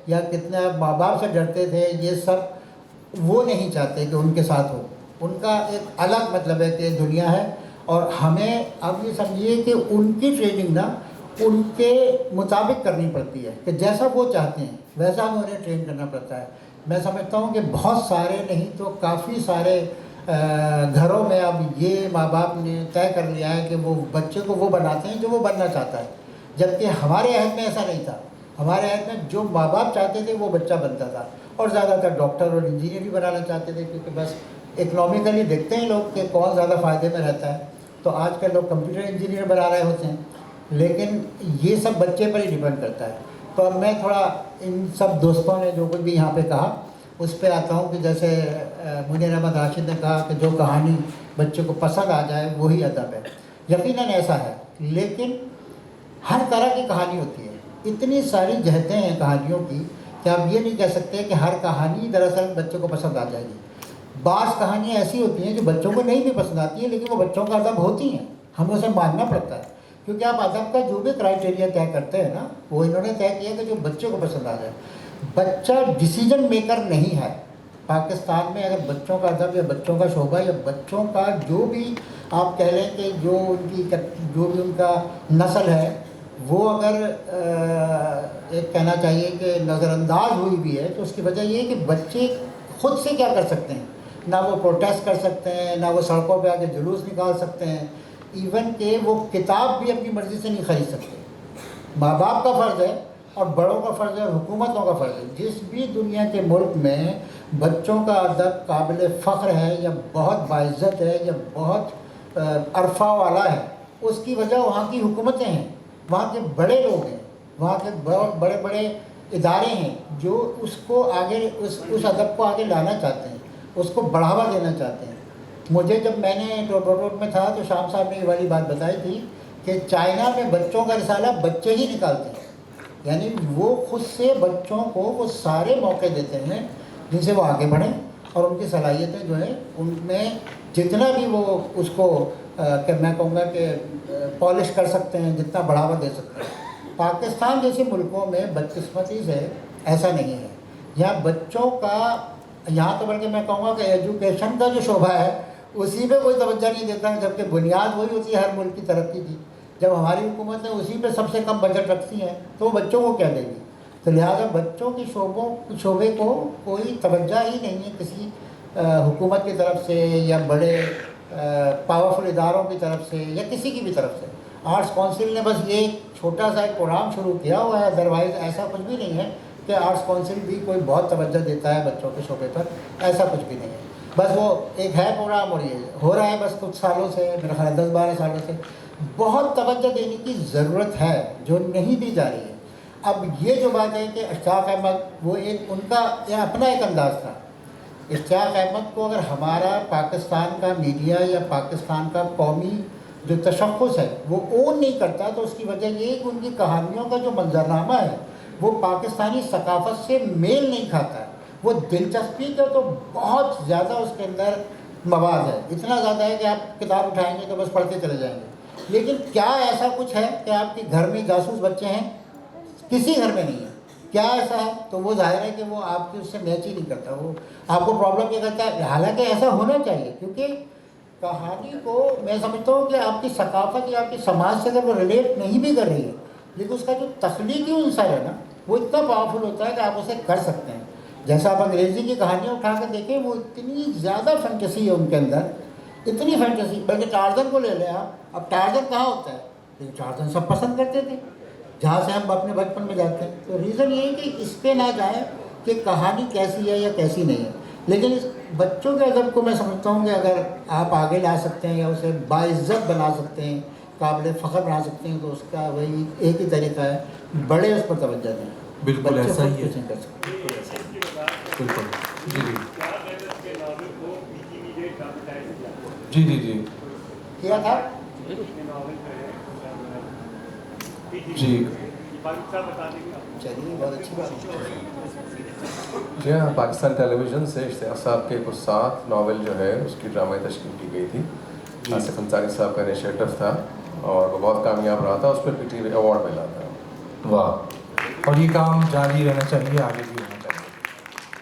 یا کتنے آپ ماں باپ سے ڈرتے تھے، یہ سب وہ نہیں چاہتے کہ ان کے ساتھ ہو. ان کا ایک الگ مطلب ہے کہ دنیا ہے، اور ہمیں اب یہ سمجھیے کہ ان کی ٹریننگ نا ان کے مطابق کرنی پڑتی ہے، کہ جیسا وہ چاہتے ہیں ویسا ہمیں انہیں ٹرین کرنا پڑتا ہے. میں سمجھتا ہوں کہ بہت سارے نہیں تو کافی سارے گھروں میں اب یہ ماں باپ نے طے کر لیا ہے کہ وہ بچے کو وہ بناتے ہیں جو وہ بننا چاہتا ہے، جبکہ ہمارے عہد میں ایسا نہیں تھا. ہمارے عہد میں جو ماں باپ چاہتے تھے وہ بچہ بنتا تھا، اور زیادہ تر ڈاکٹر اور انجینئر ہی بنانا چاہتے تھے، کیونکہ بس اکنامیکلی دیکھتے ہیں لوگ کہ کون زیادہ فائدے میں رہتا ہے. تو آج کل لوگ کمپیوٹر انجینئر بنا رہے ہوتے ہیں، لیکن یہ سب بچے پر ہی ڈپینڈ کرتا ہے. تو اب میں تھوڑا ان سب دوستوں نے جو کچھ بھی یہاں پہ کہا اس پہ آتا ہوں کہ جیسے منیر احمد راشد نے کہا کہ جو کہانی بچے کو پسند آ جائے وہی ادب ہے. یقیناً ایسا ہے، لیکن ہر طرح کی کہانی ہوتی ہے. اتنی ساری جہتیں ہیں کہانیوں کی کہ آپ یہ نہیں کہہ سکتے کہ ہر کہانی دراصل بچے کو پسند آ جائے گی. بعض کہانیاں ایسی ہوتی ہیں جو بچوں کو نہیں بھی پسند آتی ہیں، لیکن وہ بچوں کا ادب ہوتی ہیں، ہمیں اسے ماننا پڑتا ہے. کیونکہ آپ ادب کا جو بھی کرائٹیریا طے کرتے ہیں نا، وہ انہوں نے طے کیا کہ جو بچے کو پسند آ جائے. بچہ ڈیسیجن میکر نہیں ہے. پاکستان میں اگر بچوں کا ادب یا بچوں کا شعبہ یا بچوں کا جو بھی آپ کہہ لیں کہ جو بھی ان کا نسل ہے، وہ اگر ایک کہنا چاہیے کہ نظر انداز ہوئی بھی ہے، تو اس کی وجہ یہ ہے کہ بچے خود سے کیا کر سکتے ہیں. نہ وہ پروٹیسٹ کر سکتے ہیں، نہ وہ سڑکوں پہ آ کے جلوس نکال سکتے ہیں، ایون کہ وہ کتاب بھی اپنی مرضی سے نہیں خرید سکتے. ماں باپ کا فرض ہے اور بڑوں کا فرض ہے اور حکومتوں کا فرض ہے. جس بھی دنیا کے ملک میں بچوں کا ادب قابل فخر ہے یا بہت باعزت ہے یا بہت عرفہ والا ہے، اس کی وجہ وہاں کی حکومتیں ہیں، وہاں کے بڑے لوگ ہیں، وہاں کے بہت بڑے بڑے ادارے ہیں جو اس کو آگے اس ادب کو آگے لانا چاہتے ہیں، اس کو بڑھاوا دینا چاہتے ہیں. مجھے جب میں نے روڈ میں تھا تو شام صاحب نے یہ والی بات بتائی تھی کہ چائنا میں بچوں کا رسالہ بچے ہی نکالتے ہیں. یعنی وہ خود سے بچوں کو وہ سارے موقع دیتے ہیں جن سے وہ آگے بڑھیں، اور ان کی صلاحیتیں جو ہیں ان میں جتنا بھی وہ اس کو کہ میں کہوں گا کہ پالش کر سکتے ہیں، جتنا بڑھاوا دے سکتے ہیں. پاکستان جیسے ملکوں میں بدقسمتی سے ایسا نہیں ہے. یہاں بچوں کا، یہاں تو بلکہ میں کہوں گا کہ ایجوکیشن کا جو شعبہ ہے اسی پہ کوئی توجہ نہیں دیتا، جبکہ بنیاد وہی ہوتی ہے ہر ملک کی ترقی کی. جب ہماری حکومتیں اسی پہ سب سے کم بجٹ رکھتی ہیں تو وہ بچوں کو کیا دے گی؟ تو لہٰذا بچوں کی شعبے کو کوئی توجہ ہی نہیں ہے کسی حکومت کی طرف سے یا بڑے پاورفل اداروں کی طرف سے یا کسی کی بھی طرف سے. آرٹس کونسل نے بس یہ چھوٹا سا ایک پروگرام شروع کیا ہوا ہے، ادروائز ایسا کچھ بھی نہیں ہے کہ آرٹس کونسل بھی کوئی بہت توجہ دیتا ہے بچوں کے شعبے پر، ایسا کچھ بھی نہیں ہے. بس وہ ایک ہے پروگرام اور یہ ہو رہا ہے بس کچھ سالوں سے، میرا خیال 10-12 سالوں سے. بہت توجہ دینے کی ضرورت ہے جو نہیں دی جا رہی ہے. اب یہ جو بات ہے کہ اشتیاق احمد وہ ایک ان کا اپنا ایک انداز تھا. اشتیاق احمد کو اگر ہمارا پاکستان کا میڈیا یا پاکستان کا قومی جو تشخص ہے وہ اون نہیں کرتا تو اس کی وجہ یہ ہے کہ ان کی کہانیوں کا جو منظرنامہ ہے وہ پاکستانی ثقافت سے میل نہیں کھاتا ہے. وہ دلچسپی کا تو بہت زیادہ اس کے اندر مواد ہے, اتنا زیادہ ہے کہ آپ کتاب اٹھائیں گے تو بس پڑھتے چلے جائیں گے. لیکن کیا ایسا کچھ ہے کہ آپ کے گھر میں جاسوس بچے ہیں؟ کسی گھر میں نہیں ہے. کیا ایسا ہے؟ تو وہ ظاہر ہے کہ وہ آپ کی اس سے میچ ہی نہیں کرتا, وہ آپ کو پرابلم یہ کرتا ہے. حالانکہ ایسا ہونا چاہیے کیونکہ کہانی کو میں سمجھتا ہوں کہ آپ کی ثقافت یا آپ کی سماج سے اگر وہ ریلیٹ نہیں بھی کر رہی ہے لیکن اس کا جو تخلیقی عنصر ہے نا وہ اتنا پاورفل ہوتا ہے کہ آپ اسے کر سکتے ہیں. جیسا آپ انگریزی کی کہانیاں اٹھا کر دیکھیں وہ اتنی زیادہ فینٹیسی ہے ان کے اندر, اتنی فینٹیسی. بلکہ ٹارزن کو لے لیں آپ, اب ٹارزن کہاں ہوتا ہے؟ لیکن ٹارزن سب پسند کرتے تھے جہاں سے ہم اپنے بچپن میں جاتے ہیں. تو ریزن یہ ہے کہ اس پہ نہ جائیں کہ کہانی کیسی ہے یا کیسی نہیں ہے. لیکن اس بچوں کے ادب کو میں سمجھتا ہوں کہ اگر آپ آگے لا سکتے ہیں یا اسے باعزت بنا سکتے ہیں, قابل فخر بنا سکتے ہیں, تو اس کا وہی ایک ہی طریقہ ہے, بڑے اس پر توجہ دیں. بالکل بچے ایسا خود ہی ہے. کچھ نہیں کر سکتے. بالکل ایسا ہی ہے. بالکل. جی جی جی کیا تھا جی چلیے بہت اچھی بات ہے. جی ہاں, پاکستان ٹیلی ویژن سے اشتیاق صاحب کے کچھ ساتھ ناول جو ہے اس کی ڈرامائی تشکیل کی گئی تھی. آصف انصاری صاحب کا انیشیٹو تھا اور وہ بہت کامیاب رہا تھا. اس پر PTV ایوارڈ ملا تھا. واہ, اور یہ کام جاری رہنا چاہیے, آگے بھی ہونا چاہیے.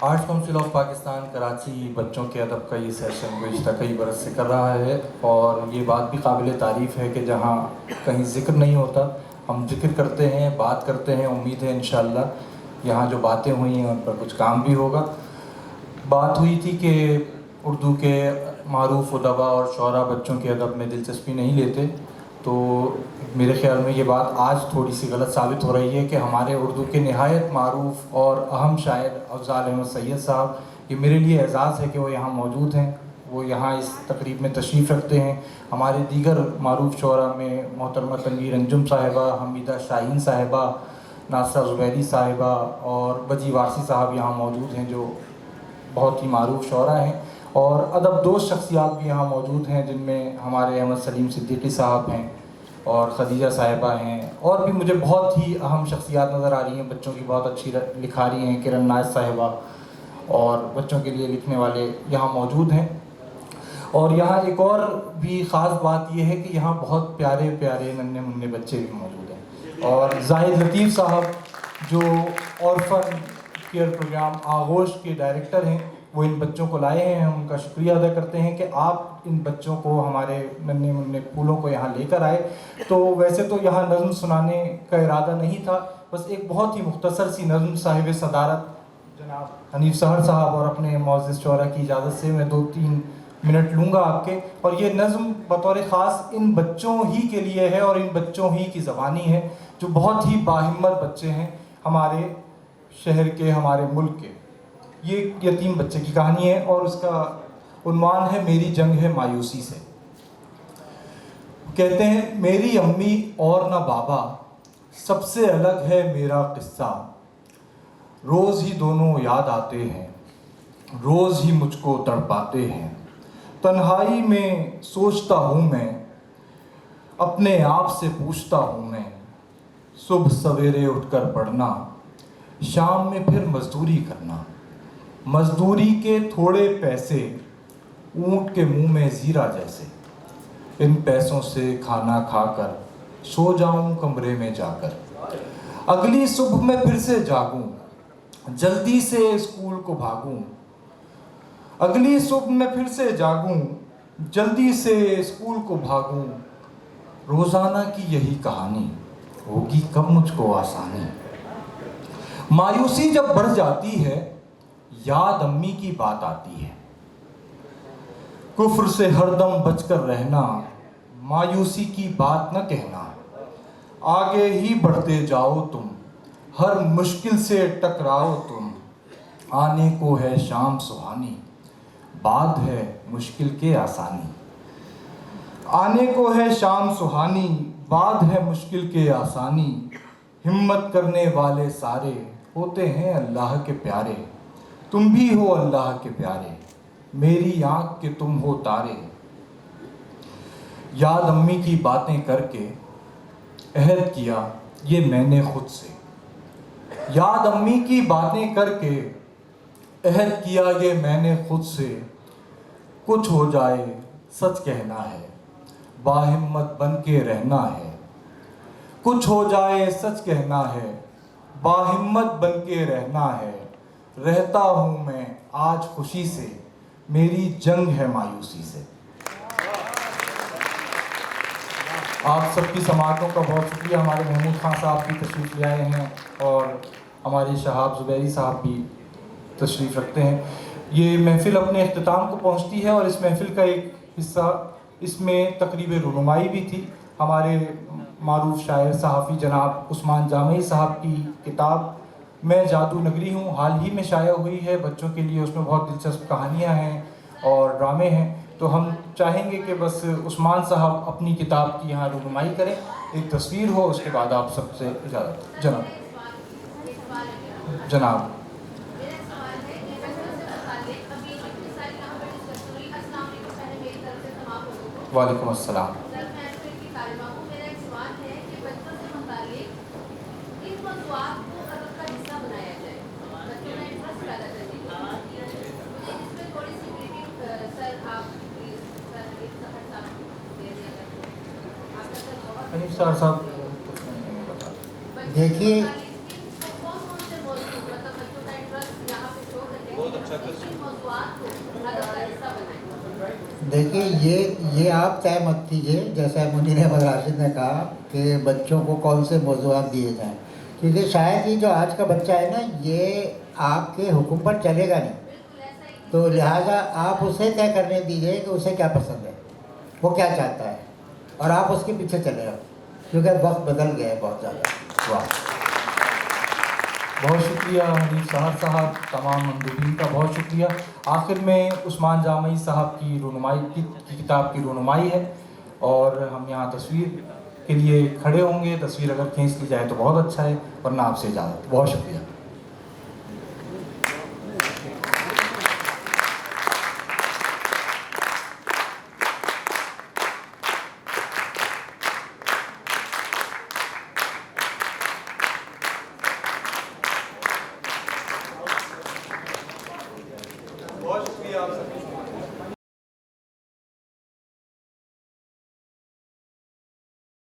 Arts council of Pakistan Karachi بچوں کے ادب کا یہ سیشن گزشتہ کئی برس سے کر رہا ہے, اور یہ بات بھی قابل تعریف ہے کہ جہاں کہیں ذکر نہیں ہوتا ہم ذکر کرتے ہیں, بات کرتے ہیں. امید ہے انشاءاللہ یہاں جو باتیں ہوئی ہیں ان پر کچھ کام بھی ہوگا. بات ہوئی تھی کہ اردو کے معروف ادبا اور شعراء بچوں کے ادب میں دلچسپی نہیں لیتے, تو میرے خیال میں یہ بات آج تھوڑی سی غلط ثابت ہو رہی ہے کہ ہمارے اردو کے نہایت معروف اور اہم شاعر افضال احمد سید صاحب, یہ میرے لیے اعزاز ہے کہ وہ یہاں موجود ہیں, وہ یہاں اس تقریب میں تشریف رکھتے ہیں. ہمارے دیگر معروف شعراء میں محترمہ تنویر انجم صاحبہ, حمیدہ شاہین صاحبہ, ناصرہ زبیری صاحبہ اور بجی وارثی صاحب یہاں موجود ہیں جو بہت ہی معروف شعراء ہیں. اور ادب دوست شخصیات بھی یہاں موجود ہیں جن میں ہمارے احمد سلیم صدیقی صاحب ہیں اور خدیجہ صاحبہ ہیں, اور بھی مجھے بہت ہی اہم شخصیات نظر آ رہی ہیں. بچوں کی بہت اچھی لکھاری ہیں, کرن ناز صاحبہ, اور بچوں کے لیے لکھنے والے یہاں موجود ہیں. اور یہاں ایک اور بھی خاص بات یہ ہے کہ یہاں بہت پیارے پیارے ننھے منھے بچے بھی موجود ہیں. اور زاہد لطیف صاحب جو اورفن کیئر پروگرام آغوش کے ڈائریکٹر ہیں, وہ ان بچوں کو لائے ہیں. ہم ان کا شکریہ ادا کرتے ہیں کہ آپ ان بچوں کو, ہمارے ننھے منھے پھولوں کو یہاں لے کر آئے. تو ویسے تو یہاں نظم سنانے کا ارادہ نہیں تھا, بس ایک بہت ہی مختصر سی نظم صاحب صدارت جناب حنیف سحر صاحب اور اپنے معزز شعراء کی اجازت سے میں 2-3 منٹ لوں گا آپ کے. اور یہ نظم بطور خاص ان بچوں ہی کے لیے ہے اور ان بچوں ہی کی زبانی ہے جو بہت ہی باہمت بچے ہیں ہمارے شہر کے, ہمارے ملک کے. یہ یتیم بچے کی کہانی ہے اور اس کا عنوان ہے میری جنگ ہے مایوسی سے. کہتے ہیں میری امی اور نہ بابا, سب سے الگ ہے میرا قصہ. روز ہی دونوں یاد آتے ہیں, روز ہی مجھ کو تڑپاتے ہیں. تنہائی میں سوچتا ہوں میں, اپنے آپ سے پوچھتا ہوں میں. صبح سویرے اٹھ کر پڑھنا, شام میں پھر مزدوری کرنا. مزدوری کے تھوڑے پیسے, اونٹ کے منہ میں زیرہ جیسے. ان پیسوں سے کھانا کھا کر سو جاؤں کمرے میں جا کر. اگلی صبح میں پھر سے جاگوں, جلدی سے اسکول کو بھاگوں. اگلی صبح میں پھر سے جاگوں, جلدی سے اسکول کو بھاگوں. روزانہ کی یہی کہانی, ہوگی کب مجھ کو آسانی. مایوسی جب بڑھ جاتی ہے, یاد امی کی بات آتی ہے. کفر سے ہر دم بچ کر رہنا, مایوسی کی بات نہ کہنا. آگے ہی بڑھتے جاؤ تم, ہر مشکل سے ٹکراؤ تم. آنے کو ہے شام سہانی, بعد ہے مشکل کے آسانی. آنے کو ہے شام سہانی, بعد ہے مشکل کے آسانی. ہمت کرنے والے سارے ہوتے ہیں اللہ کے پیارے، تم بھی ہو اللہ کے پیارے، میری آنکھ کے تم ہو تارے۔ یاد امی کی باتیں کر کے عہد کیا یہ میں نے خود سے، یاد امی کی باتیں کر کے عہد کیا یہ میں نے خود سے، کچھ ہو جائے سچ کہنا ہے، باہمت بن کے رہنا ہے، کچھ ہو جائے سچ کہنا ہے، باہمت بن کے رہنا ہے، رہتا ہوں میں آج خوشی سے، میری جنگ ہے مایوسی سے۔ آپ سب کی سماعتوں کا بہت شکریہ۔ ہمارے محمود خان صاحب بھی تشریف لے آئے ہیں اور ہمارے شہاب زبیری صاحب بھی تشریف رکھتے ہیں۔ یہ محفل اپنے اختتام کو پہنچتی ہے اور اس محفل کا ایک حصہ اس میں تقریب رونمائی بھی تھی۔ ہمارے معروف شاعر صحافی جناب عثمان جامعی صاحب کی کتاب میں جادو نگری ہوں حال ہی میں شائع ہوئی ہے بچوں کے لیے، اس میں بہت دلچسپ کہانیاں ہیں اور ڈرامے ہیں، تو ہم چاہیں گے کہ بس عثمان صاحب اپنی کتاب کی یہاں رونمائی کریں، ایک تصویر ہو، اس کے بعد آپ سب سے اجازت۔ جناب وعلیکم السلام۔ حنیف صاحب دیکھیے یہ آپ طے مت کیجیے، جیسا منیر احمد راشد نے کہا کہ بچوں کو کون سے موضوعات دیے جائیں، کیونکہ شاید یہ جو آج کا بچہ ہے نا یہ آپ کے حکم پر چلے گا نہیں، تو لہٰذا آپ اسے طے کرنے دیجیے کہ اسے کیا پسند ہے، وہ کیا چاہتا ہے، اور آپ اس کے پیچھے چلے جاؤ، کیونکہ وقت بدل گیا ہے بہت زیادہ۔ واہ، بہت شکریہ حنیف صاحب، تمام مندوبین کا بہت شکریہ۔ آخر میں عثمان جامعی صاحب کی رونمائی کی کتاب کی رونمائی ہے اور ہم یہاں تصویر کے لیے کھڑے ہوں گے، تصویر اگر کھینچ لی جائے تو بہت اچھا ہے، ورنہ آپ سے اجازت۔ بہت شکریہ۔